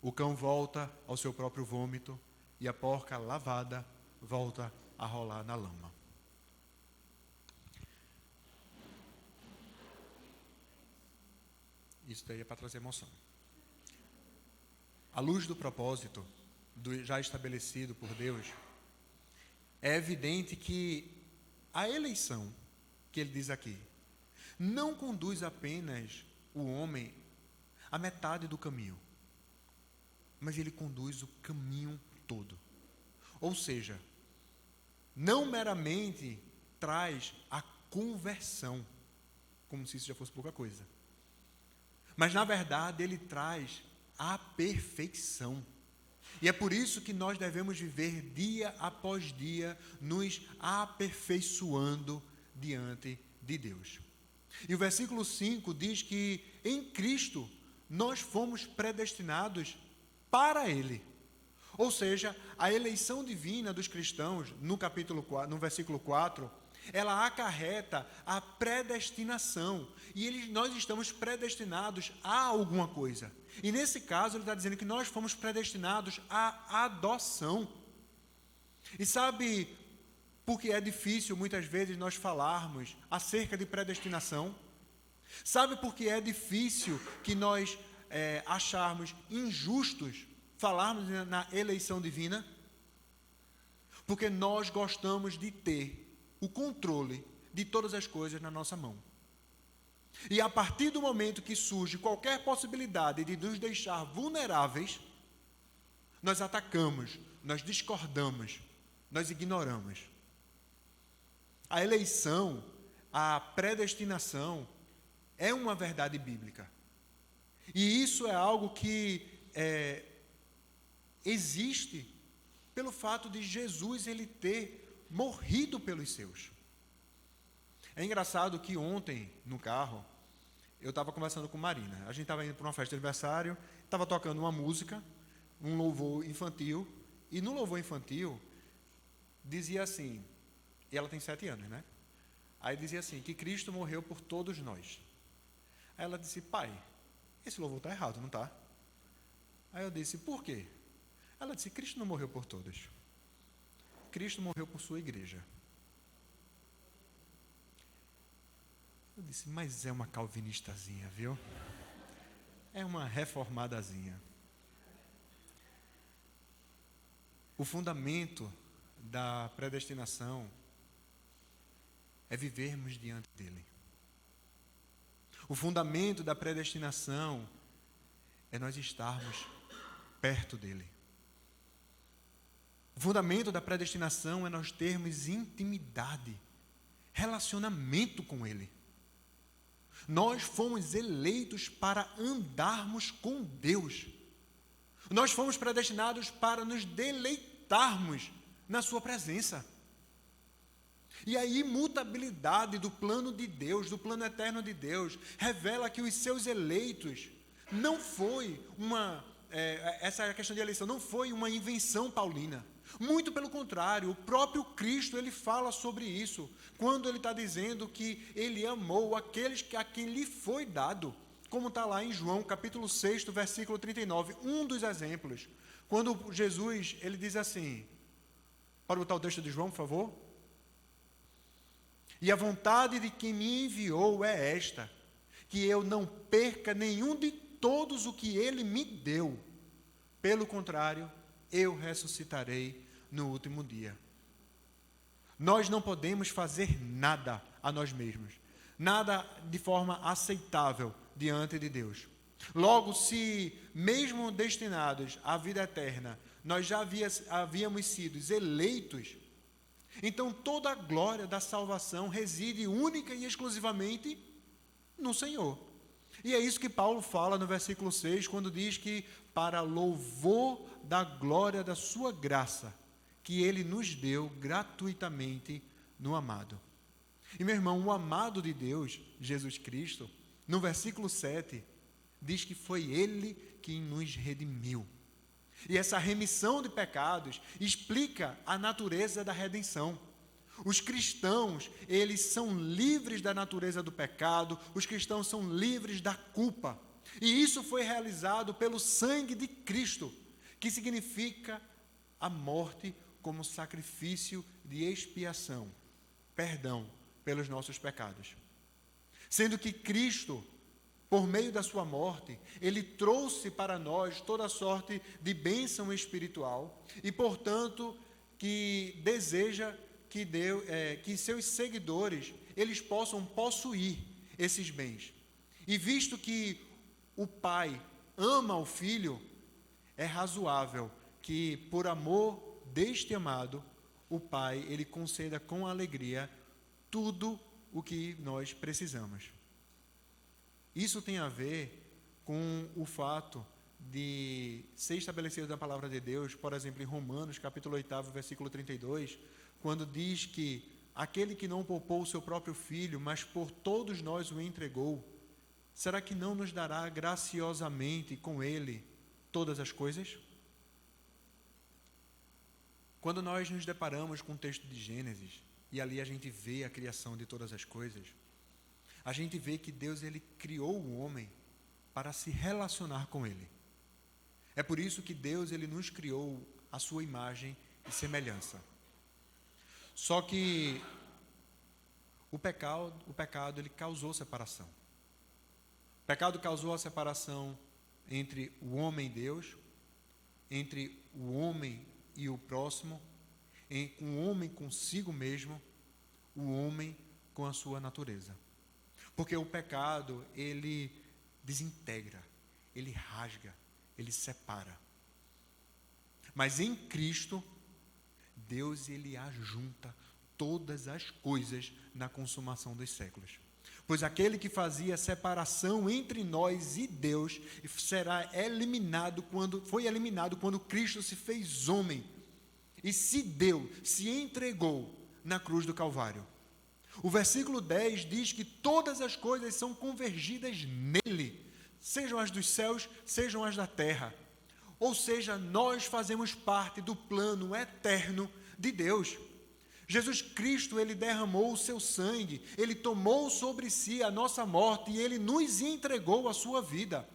o cão volta ao seu próprio vômito e a porca lavada volta a rolar na lama. Isso daí é para trazer emoção. À luz do propósito já estabelecido por Deus, é evidente que a eleição, que ele diz aqui, não conduz apenas o homem à metade do caminho, mas ele conduz o caminho todo. Ou seja, não meramente traz a conversão, como se isso já fosse pouca coisa, mas na verdade ele traz a perfeição. E é por isso que nós devemos viver dia após dia, nos aperfeiçoando diante de Deus. E o versículo 5 diz que em Cristo nós fomos predestinados para Ele. Ou seja, a eleição divina dos cristãos, no versículo 4, ela acarreta a predestinação. E nós estamos predestinados a alguma coisa. E nesse caso ele está dizendo que nós fomos predestinados à adoção. E sabe por que é difícil muitas vezes nós falarmos acerca de predestinação? Sabe por que é difícil que nós acharmos injustos falarmos na eleição divina? Porque nós gostamos de ter o controle de todas as coisas na nossa mão. E a partir do momento que surge qualquer possibilidade de nos deixar vulneráveis, nós atacamos, nós discordamos, nós ignoramos. A eleição, a predestinação, é uma verdade bíblica. E isso é algo que existe pelo fato de Jesus ele ter morrido pelos seus. É engraçado que ontem, no carro, eu estava conversando com Marina. A gente estava indo para uma festa de aniversário, estava tocando uma música, um louvor infantil, e no louvor infantil, dizia assim, e ela tem 7 anos, né? Aí dizia assim, que Cristo morreu por todos nós. Aí ela disse, pai, esse louvor está errado, não está? Aí eu disse, por quê? Ela disse, Cristo não morreu por todos. Cristo morreu por sua igreja. Eu disse, mas é uma calvinistazinha, viu? É uma reformadazinha. O fundamento da predestinação é vivermos diante dele. O fundamento da predestinação é nós estarmos perto dele. O fundamento da predestinação é nós termos intimidade, relacionamento com ele. Nós fomos eleitos para andarmos com Deus. Nós fomos predestinados para nos deleitarmos na sua presença. E a imutabilidade do plano de Deus, do plano eterno de Deus, revela que os seus eleitos não foi essa questão de eleição não foi uma invenção paulina. Muito pelo contrário, o próprio Cristo ele fala sobre isso, quando ele está dizendo que ele amou aqueles a quem lhe foi dado, como está lá em João, capítulo 6, versículo 39, um dos exemplos, quando Jesus, ele diz assim, pode botar o texto de João, por favor? E a vontade de quem me enviou é esta, que eu não perca nenhum de todos o que ele me deu, pelo contrário, eu ressuscitarei no último dia. Nós não podemos fazer nada a nós mesmos, nada de forma aceitável diante de Deus. Logo, se mesmo destinados à vida eterna, nós já havíamos sido eleitos, Então toda a glória da salvação reside única e exclusivamente no Senhor. E é isso que Paulo fala no versículo 6, quando diz que para louvor da glória da sua graça, que ele nos deu gratuitamente no amado. E meu irmão, o amado de Deus, Jesus Cristo, no versículo 7, diz que foi ele quem nos redimiu. E essa remissão de pecados explica a natureza da redenção. Os cristãos, eles são livres da natureza do pecado, os cristãos são livres da culpa. E isso foi realizado pelo sangue de Cristo, que significa a morte como sacrifício de expiação, perdão pelos nossos pecados. Sendo que Cristo, por meio da sua morte, ele trouxe para nós toda sorte de bênção espiritual e, portanto, que deseja que seus seguidores, eles possam possuir esses bens. E visto que o Pai ama o Filho, é razoável que, por amor deste amado, o Pai, ele conceda com alegria tudo o que nós precisamos. Isso tem a ver com o fato de ser estabelecido na palavra de Deus, por exemplo, em Romanos, capítulo 8, versículo 32, quando diz que aquele que não poupou o seu próprio filho, mas por todos nós o entregou, será que não nos dará graciosamente com ele todas as coisas? Quando nós nos deparamos com o texto de Gênesis, e ali a gente vê a criação de todas as coisas, a gente vê que Deus, ele criou o homem para se relacionar com ele. É por isso que Deus, ele nos criou a sua imagem e semelhança. Só que o pecado ele causou separação. O pecado causou a separação entre o homem e Deus, entre o homem e o próximo, o homem consigo mesmo, o homem com a sua natureza. Porque o pecado, ele desintegra, ele rasga, ele separa. Mas em Cristo, Deus, ele ajunta todas as coisas na consumação dos séculos. Pois aquele que fazia separação entre nós e Deus foi eliminado quando Cristo se fez homem e se entregou na cruz do Calvário. O versículo 10 diz que todas as coisas são convergidas nele, sejam as dos céus, sejam as da terra. Ou seja, nós fazemos parte do plano eterno de Deus. Jesus Cristo, ele derramou o seu sangue, ele tomou sobre si a nossa morte e ele nos entregou a sua vida.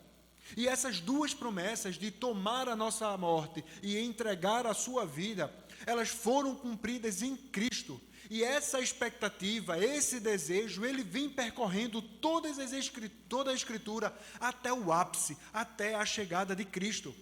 E essas duas promessas de tomar a nossa morte e entregar a sua vida, elas foram cumpridas em Cristo. E essa expectativa, esse desejo, ele vem percorrendo toda a Escritura até o ápice, até a chegada de Cristo.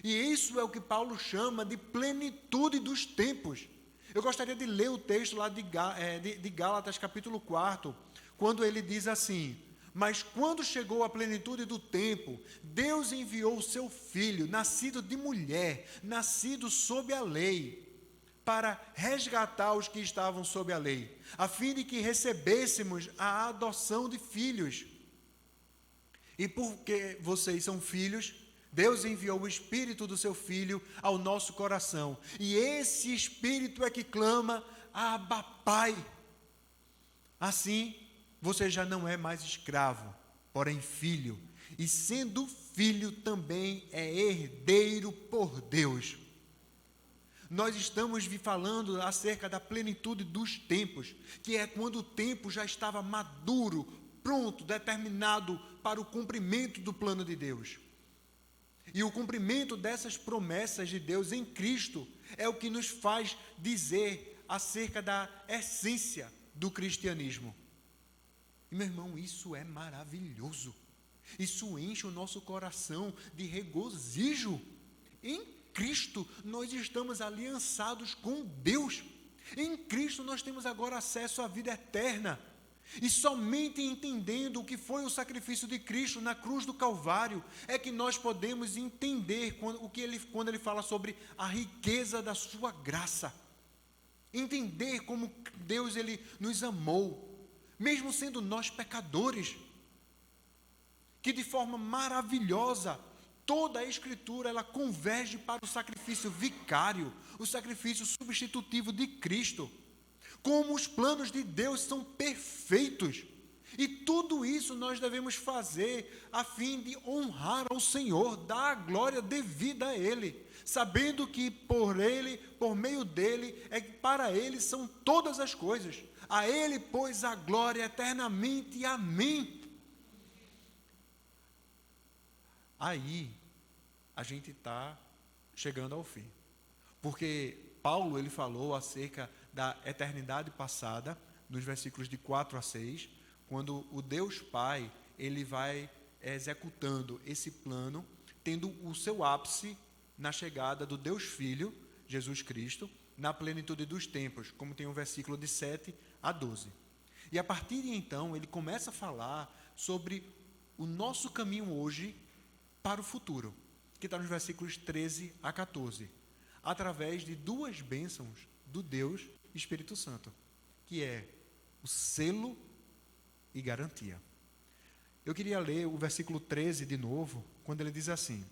E isso é o que Paulo chama de plenitude dos tempos. Eu gostaria de ler o texto lá de Gálatas, capítulo 4, quando ele diz assim: mas quando chegou a plenitude do tempo, Deus enviou o seu Filho, nascido de mulher, nascido sob a lei, para resgatar os que estavam sob a lei, a fim de que recebêssemos a adoção de filhos. E porque vocês são filhos, Deus enviou o Espírito do seu Filho ao nosso coração. E esse Espírito é que clama: Abba, Pai. Assim, você já não é mais escravo, porém filho. E sendo filho, também é herdeiro por Deus. Nós estamos falando acerca da plenitude dos tempos, que é quando o tempo já estava maduro, pronto, determinado para o cumprimento do plano de Deus. E o cumprimento dessas promessas de Deus em Cristo é o que nos faz dizer acerca da essência do cristianismo. E, meu irmão, isso é maravilhoso. Isso enche o nosso coração de regozijo. Em Cristo nós estamos aliançados com Deus. Em Cristo nós temos agora acesso à vida eterna. E somente entendendo o que foi o sacrifício de Cristo na cruz do Calvário é que nós podemos entender quando ele fala sobre a riqueza da sua graça. entender como Deus ele nos amou, mesmo sendo nós pecadores, que de forma maravilhosa toda a Escritura ela converge para o sacrifício vicário, o sacrifício substitutivo de Cristo. Como os planos de Deus são perfeitos. E tudo isso nós devemos fazer a fim de honrar ao Senhor, dar a glória devida a Ele, sabendo que por Ele, por meio dEle, para Ele são todas as coisas. A Ele, pois, a glória eternamente. Amém. Aí, a gente está chegando ao fim. Porque Paulo, ele falou acerca da eternidade passada, nos versículos de 4 a 6, quando o Deus Pai, ele vai executando esse plano, tendo o seu ápice na chegada do Deus Filho, Jesus Cristo, na plenitude dos tempos, como tem o versículo de 7 a 12. E a partir de então, ele começa a falar sobre o nosso caminho hoje para o futuro, que está nos versículos 13 a 14, através de duas bênçãos do Deus Espírito Santo, que é o selo e garantia. Eu queria ler o versículo 13 de novo, quando ele diz assim: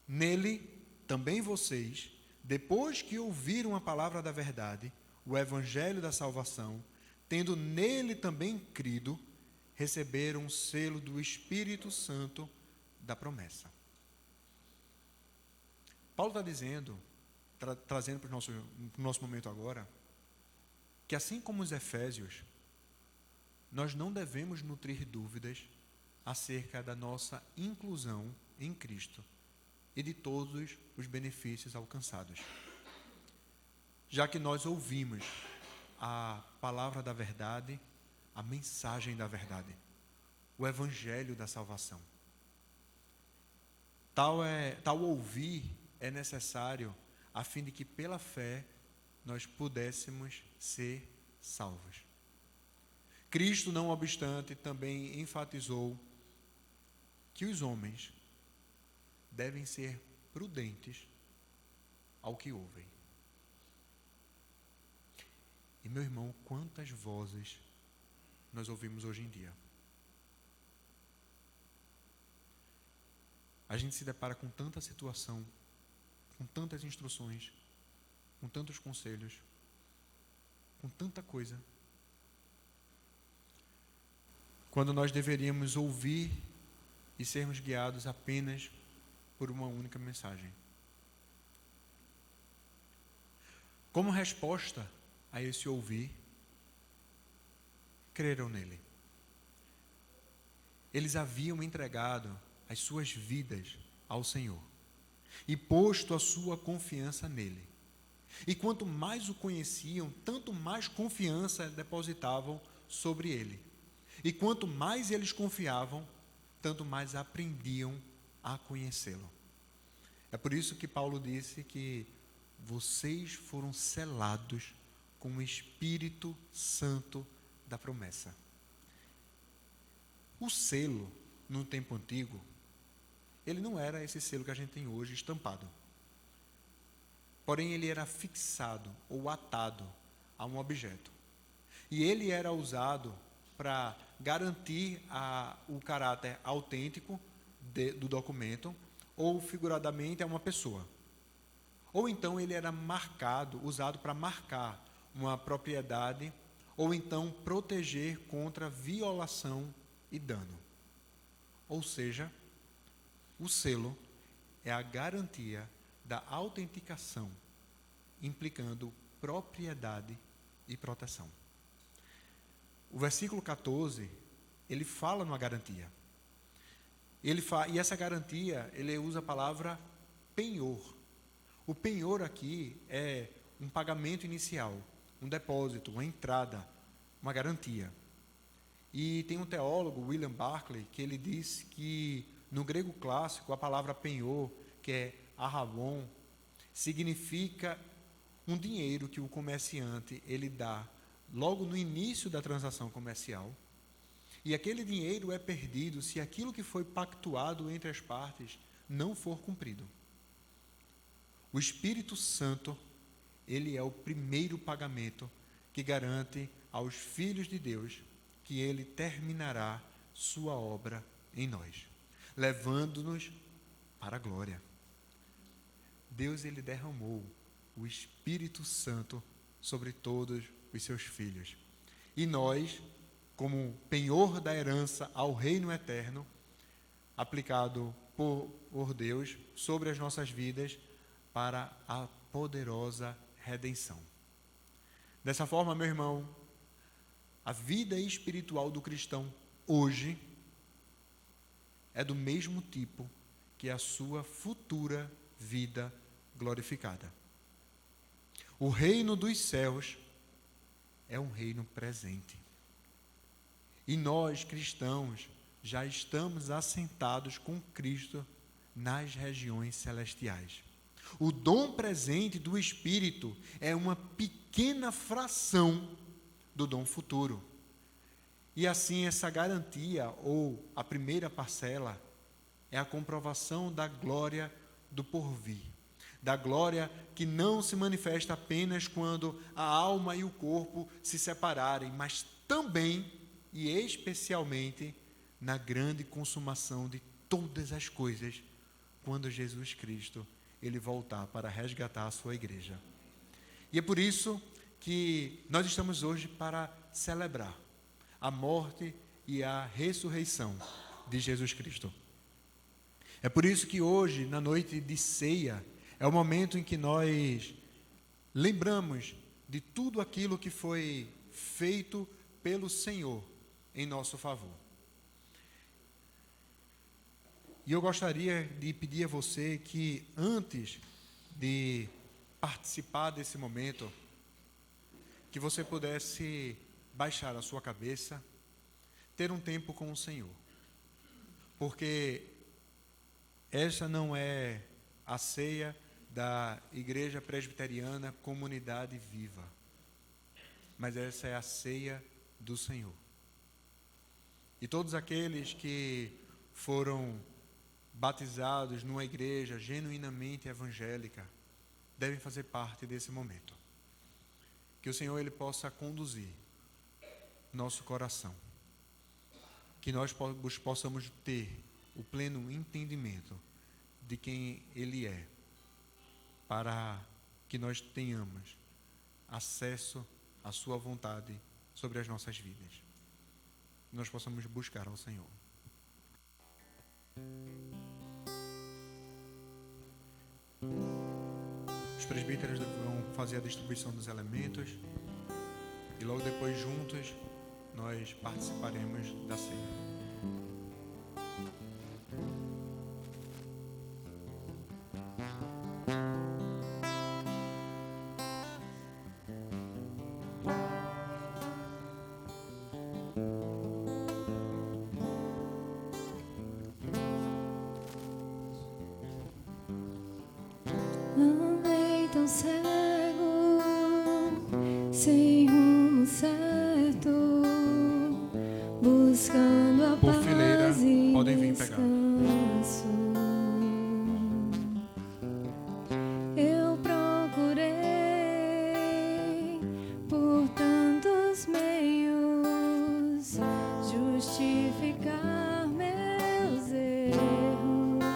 nele também vocês, depois que ouviram a palavra da verdade, o evangelho da salvação, tendo nele também crido, receberam o selo do Espírito Santo da promessa. Paulo está dizendo, trazendo para o nosso momento agora, que assim como os Efésios, nós não devemos nutrir dúvidas acerca da nossa inclusão em Cristo e de todos os benefícios alcançados. Já que nós ouvimos a palavra da verdade, a mensagem da verdade, o evangelho da salvação. Tal ouvir é necessário a fim de que pela fé nós pudéssemos ser salvos. Cristo, não obstante, também enfatizou que os homens devem ser prudentes ao que ouvem. E, meu irmão, quantas vozes nós ouvimos hoje em dia? A gente se depara com tanta situação, com tantas instruções, com tantos conselhos, com tanta coisa, quando nós deveríamos ouvir e sermos guiados apenas por uma única mensagem. Como resposta a esse ouvir, creram nele. Eles haviam entregado as suas vidas ao Senhor e posto a sua confiança nele. E quanto mais o conheciam, tanto mais confiança depositavam sobre ele. E quanto mais eles confiavam, tanto mais aprendiam a conhecê-lo. É por isso que Paulo disse que vocês foram selados com o Espírito Santo da promessa. O selo, no tempo antigo, ele não era esse selo que a gente tem hoje estampado. Porém, ele era fixado ou atado a um objeto. E ele era usado para garantir o caráter autêntico do documento, ou figuradamente a uma pessoa. Ou então ele era usado para marcar uma propriedade, ou então proteger contra violação e dano. Ou seja, o selo é a garantia da autenticação, implicando propriedade e proteção. O versículo 14, ele fala numa garantia. E essa garantia, ele usa a palavra penhor. O penhor aqui é um pagamento inicial, um depósito, uma entrada, uma garantia. E tem um teólogo, William Barclay, que ele diz que no grego clássico a palavra penhor, que é arrabon, significa um dinheiro que o comerciante ele dá logo no início da transação comercial, e aquele dinheiro é perdido se aquilo que foi pactuado entre as partes não for cumprido. O Espírito Santo, ele é o primeiro pagamento que garante aos filhos de Deus que ele terminará sua obra em nós, levando-nos para a glória. Deus, ele derramou o Espírito Santo sobre todos os seus filhos. E nós, como penhor da herança ao reino eterno, aplicado por Deus sobre as nossas vidas para a poderosa redenção. Dessa forma, meu irmão, a vida espiritual do cristão hoje é do mesmo tipo que a sua futura vida glorificada. O reino dos céus é um reino presente. E nós, cristãos, já estamos assentados com Cristo nas regiões celestiais. O dom presente do Espírito é uma pequena fração do dom futuro. E assim, essa garantia, ou a primeira parcela, é a comprovação da glória do porvir. Da glória que não se manifesta apenas quando a alma e o corpo se separarem, mas também e especialmente na grande consumação de todas as coisas, quando Jesus Cristo ele voltar para resgatar a sua igreja. E é por isso que nós estamos hoje para celebrar a morte e a ressurreição de Jesus Cristo. É por isso que hoje, na noite de ceia, é o momento em que nós lembramos de tudo aquilo que foi feito pelo Senhor em nosso favor. E eu gostaria de pedir a você que, antes de participar desse momento, que você pudesse baixar a sua cabeça, ter um tempo com o Senhor. Porque essa não é a ceia da Igreja Presbiteriana Comunidade Viva, mas essa é a ceia do Senhor. E todos aqueles que foram batizados numa igreja genuinamente evangélica devem fazer parte desse momento. Que o Senhor ele possa conduzir nosso coração, que nós possamos ter o pleno entendimento de quem Ele é, para que nós tenhamos acesso à sua vontade sobre as nossas vidas. Nós possamos buscar ao Senhor. Os presbíteros vão fazer a distribuição dos elementos e logo depois juntos nós participaremos da ceia. Andei tão cego, sem rumo certo, buscando a Por paz fileira, e podem vir pegar. descanso. Eu procurei por tantos meios justificar meus erros,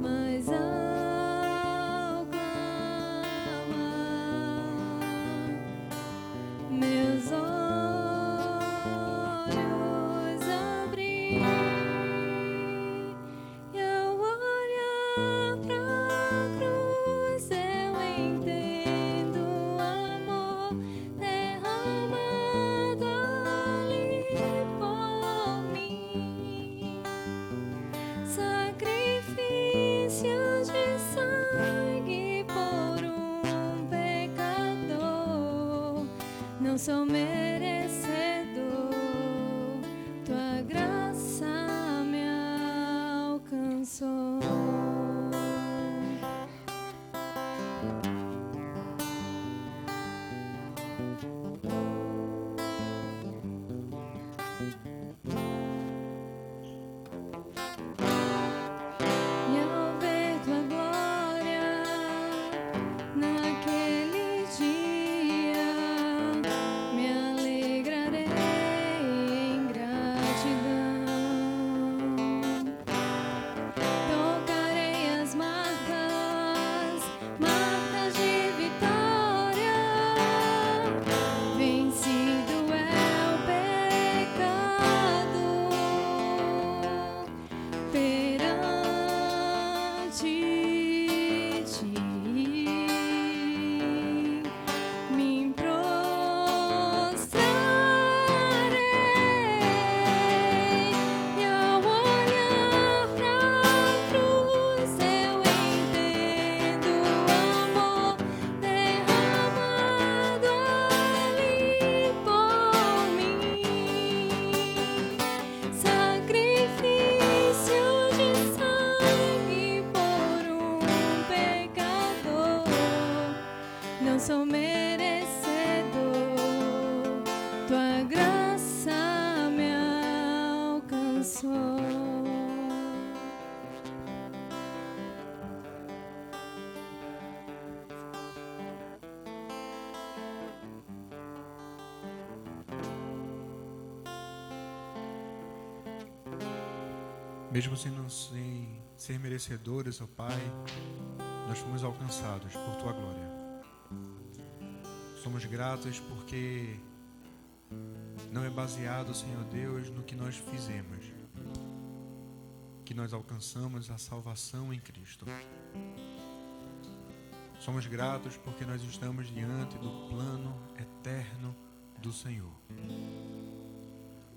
mas ao clamar, meus olhos abri, e ao olhar pra cruz eu entendo o amor derramado ali por mim. Mesmo sem ser merecedores, ó Pai, nós fomos alcançados por Tua glória. Somos gratos porque não é baseado, Senhor Deus, no que nós fizemos, que nós alcançamos a salvação em Cristo. Somos gratos porque nós estamos diante do plano eterno do Senhor.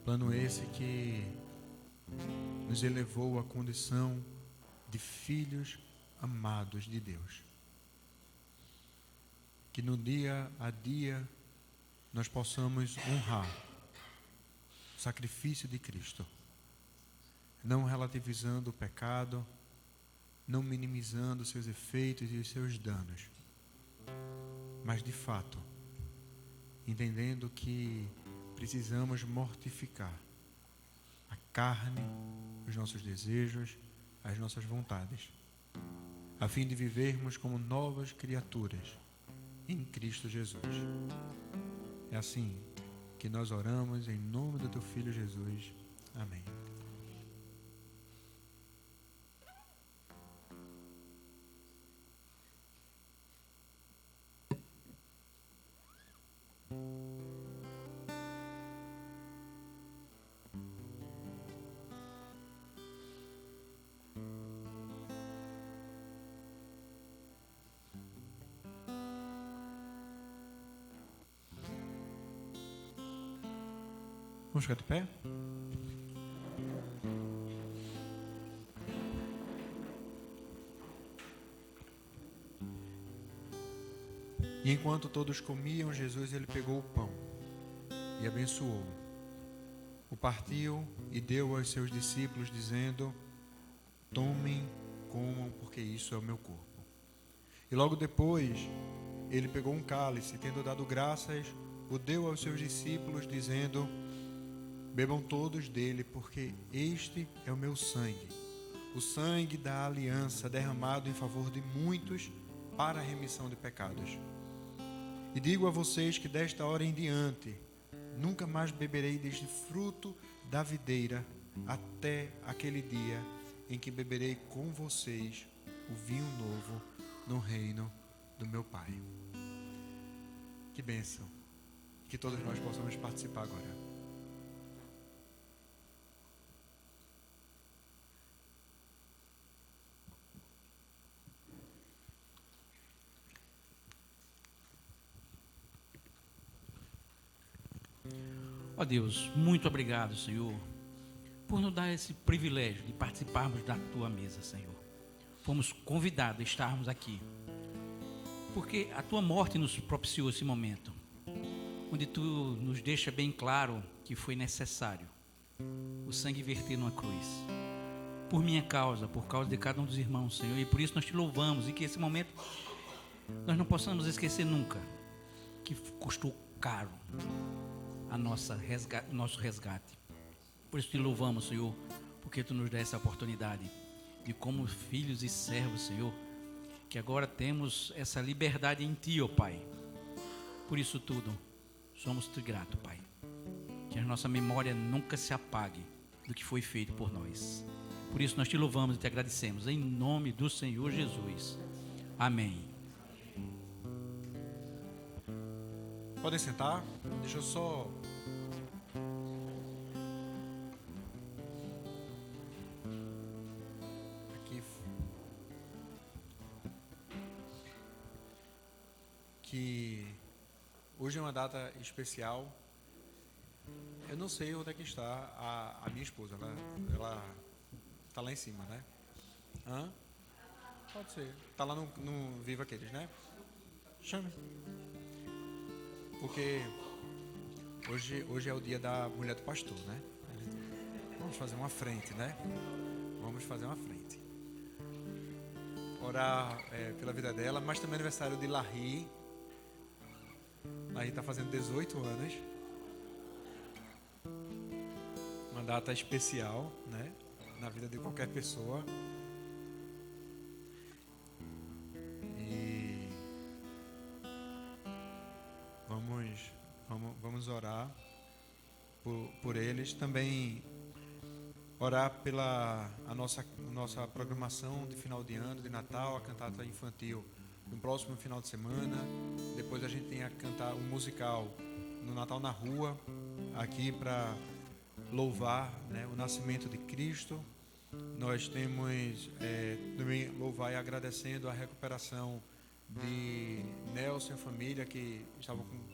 Plano esse que nos elevou à condição de filhos amados de Deus. Que no dia a dia nós possamos honrar o sacrifício de Cristo, não relativizando o pecado, não minimizando os seus efeitos e os seus danos, mas de fato entendendo que precisamos mortificar a carne, os nossos desejos, as nossas vontades, a fim de vivermos como novas criaturas em Cristo Jesus. É assim que nós oramos em nome do Teu Filho Jesus. Amém. Vamos ficar de pé? E enquanto todos comiam, Jesus ele pegou o pão e abençoou. O partiu e deu aos seus discípulos, dizendo: tomem, comam, porque isso é o meu corpo. E logo depois, ele pegou um cálice, tendo dado graças, o deu aos seus discípulos, dizendo: bebam todos dele, porque este é o meu sangue, o sangue da aliança derramado em favor de muitos para a remissão de pecados. E digo a vocês que desta hora em diante nunca mais beberei deste fruto da videira até aquele dia em que beberei com vocês o vinho novo no reino do meu Pai. Que bênção que todos nós possamos participar agora. Ó Deus, muito obrigado, Senhor, por nos dar esse privilégio de participarmos da Tua mesa, Senhor. Fomos convidados a estarmos aqui, porque a Tua morte nos propiciou esse momento, onde Tu nos deixa bem claro que foi necessário o sangue verter numa cruz, por minha causa, por causa de cada um dos irmãos, Senhor, e por isso nós Te louvamos, e que esse momento nós não possamos esquecer nunca, que custou caro nosso resgate. Por isso Te louvamos, Senhor, porque Tu nos dá essa oportunidade de, como filhos e servos, Senhor, que agora temos essa liberdade em Ti, ó Pai. Por isso tudo, somos Te grato, Pai. Que a nossa memória nunca se apague do que foi feito por nós. Por isso nós Te louvamos e Te agradecemos, em nome do Senhor Jesus. Amém. Podem sentar. Deixa eu só... Aqui. Que hoje é uma data especial. Eu não sei onde é que está a minha esposa. Ela está lá em cima, né? Hã? Pode ser. Está lá no Viva Aqueles, né? Chame. Porque hoje é o dia da mulher do pastor, né? Vamos fazer uma frente, né? Vamos fazer uma frente. Orar pela vida dela, mas também é aniversário de Larry. Larry está fazendo 18 anos. Uma data especial, né? Na vida de qualquer pessoa. Vamos orar por eles. Também orar pela nossa programação de final de ano, de Natal, a cantata infantil no próximo final de semana. Depois a gente tem a cantar um musical no Natal na Rua, aqui para louvar, né, o nascimento de Cristo. Nós temos também louvar e agradecendo a recuperação de Nelson e família que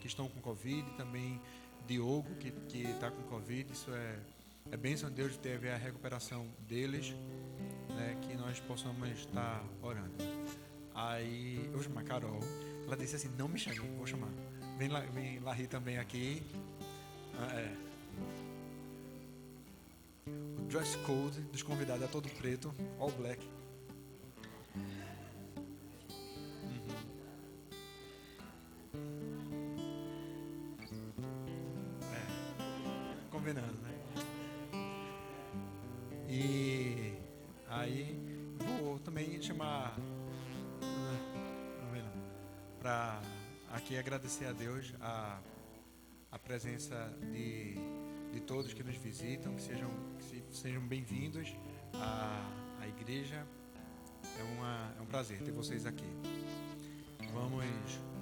estão com Covid, também Diogo que está com Covid. Isso é bênção de Deus de ter a recuperação deles, né, que nós possamos estar orando. Aí eu vou chamar a Carol. Ela disse assim: não me chame, vou chamar. Vem Larry também aqui. O dress code dos convidados é todo preto, all black. Combinando, né? E aí vou também chamar para aqui agradecer a Deus a presença de todos que nos visitam, que sejam bem-vindos à igreja. É um prazer ter vocês aqui. Vamos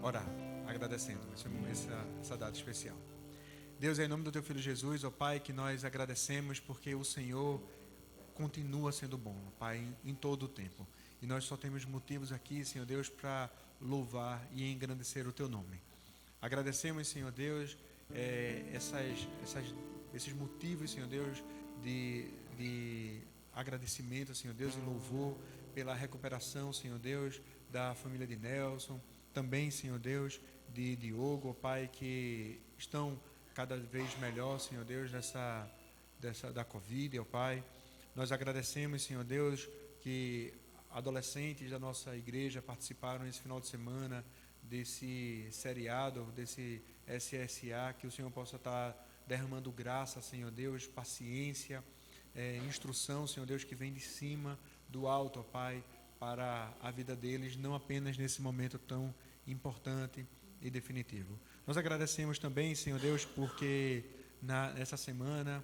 orar, agradecendo essa data especial. Deus, é em nome do Teu Filho Jesus, ó Pai, que nós agradecemos porque o Senhor continua sendo bom, Pai, em todo o tempo. E nós só temos motivos aqui, Senhor Deus, para louvar e engrandecer o Teu nome. Agradecemos, Senhor Deus, esses motivos, Senhor Deus, de agradecimento, Senhor Deus, e louvor pela recuperação, Senhor Deus, da família de Nelson, também, Senhor Deus, de Diogo, ó Pai, que estão cada vez melhor, Senhor Deus, da Covid, ó Pai. Nós agradecemos, Senhor Deus, que adolescentes da nossa igreja participaram esse final de semana desse seriado, desse SSA, que o Senhor possa estar derramando graça, Senhor Deus, paciência, instrução, Senhor Deus, que vem de cima, do alto, ó Pai, para a vida deles, não apenas nesse momento tão importante e definitivo. Nós agradecemos também, Senhor Deus, porque nessa semana,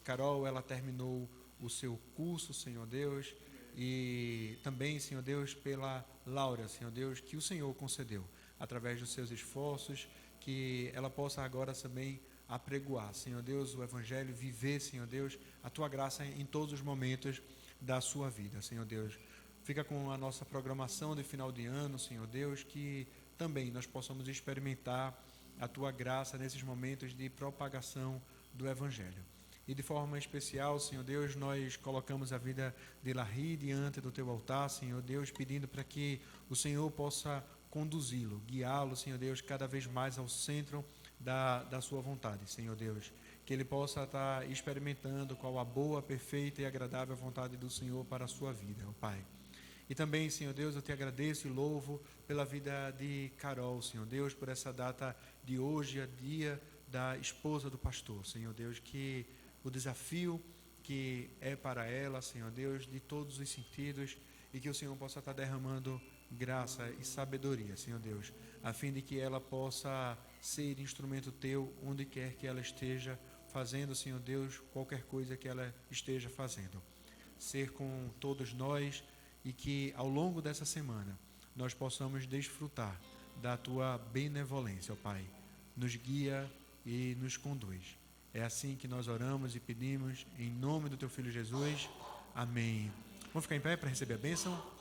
Carol, ela terminou o seu curso, Senhor Deus, e também, Senhor Deus, pela Laura, Senhor Deus, que o Senhor concedeu, através dos seus esforços, que ela possa agora também apregoar, Senhor Deus, o Evangelho, viver, Senhor Deus, a Tua graça em todos os momentos da sua vida, Senhor Deus. Fica com a nossa programação de final de ano, Senhor Deus, que também nós possamos experimentar a Tua graça nesses momentos de propagação do Evangelho. E de forma especial, Senhor Deus, nós colocamos a vida de Larry diante do Teu altar, Senhor Deus, pedindo para que o Senhor possa conduzi-lo, guiá-lo, Senhor Deus, cada vez mais ao centro da Sua vontade, Senhor Deus. Que ele possa estar experimentando qual a boa, perfeita e agradável vontade do Senhor para a sua vida, ó Pai. E também, Senhor Deus, eu Te agradeço e louvo pela vida de Carol, Senhor Deus, por essa data de hoje, a dia da esposa do pastor, Senhor Deus, que o desafio que é para ela, Senhor Deus, de todos os sentidos, e que o Senhor possa estar derramando graça e sabedoria, Senhor Deus, a fim de que ela possa ser instrumento Teu onde quer que ela esteja fazendo, Senhor Deus, qualquer coisa que ela esteja fazendo. Ser com todos nós e que ao longo dessa semana nós possamos desfrutar da Tua benevolência, ó Pai. Nos guia e nos conduz. É assim que nós oramos e pedimos em nome do Teu Filho Jesus. Amém. Vamos ficar em pé para receber a bênção?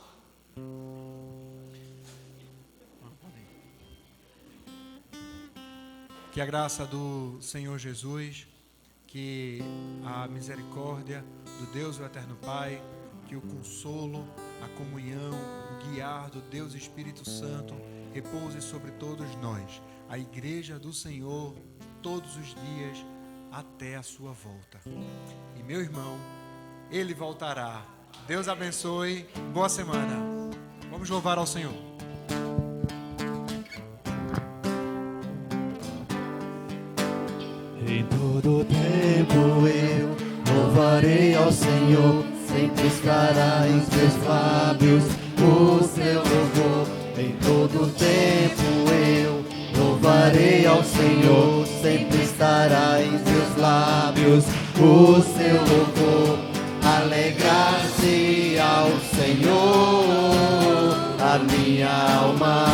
Que a graça do Senhor Jesus, que a misericórdia do Deus o Eterno Pai, que o consolo, a comunhão, o guiar do Deus Espírito Santo repouse sobre todos nós, a igreja do Senhor, todos os dias até a sua volta. E meu irmão, Ele voltará. Deus abençoe. Boa semana. Vamos louvar ao Senhor. Em todo tempo eu louvarei ao Senhor, sempre estará em seus lábios o seu louvor. Em todo tempo eu louvarei ao Senhor, sempre estará estará em seus lábios o seu louvor. Alegrar-se ao Senhor a minha alma.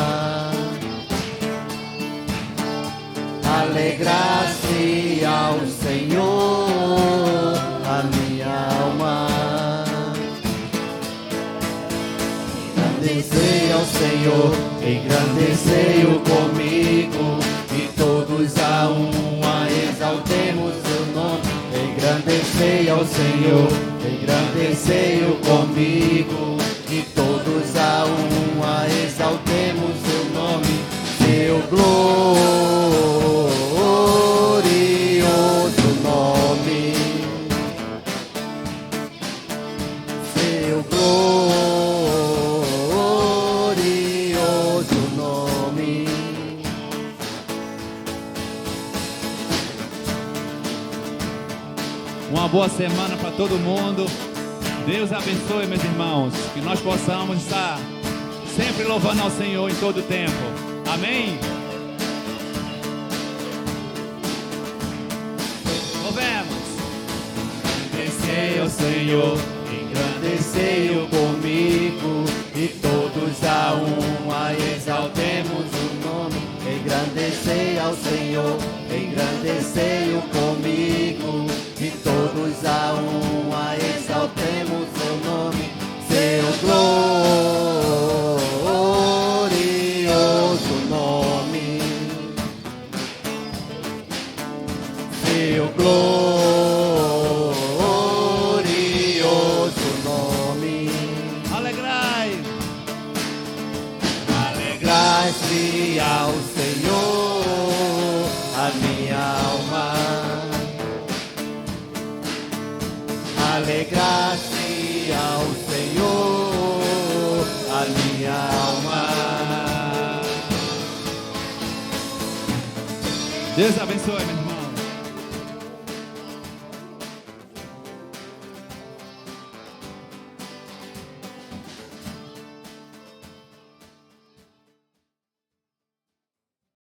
Alegrar-se ao Senhor a minha alma. Engrandecei ao Senhor, engrandecei-o comigo, e todos a uma exaltemos seu nome. Engrandecei ao Senhor, engrandecei-o comigo, e todos a uma exaltemos seu nome. Seu glorioso nome, seu glorioso nome. Uma boa semana para todo mundo. Deus abençoe, meus irmãos. Que nós possamos estar sempre louvando ao Senhor em todo o tempo. Amém? Louvemos. Engrandecei ao Senhor, engrandecei-o comigo, e todos a uma exaltemos o nome. Engrandecei ao Senhor, engrandecei-o comigo, e todos a uma exaltemos seu nome. Seu glorioso nome, seu glorioso nome. Alegrai. Alegrai-se ao Senhor a minha alma. Alegrar-se ao Senhor a minha alma. Deus abençoe, meu irmão.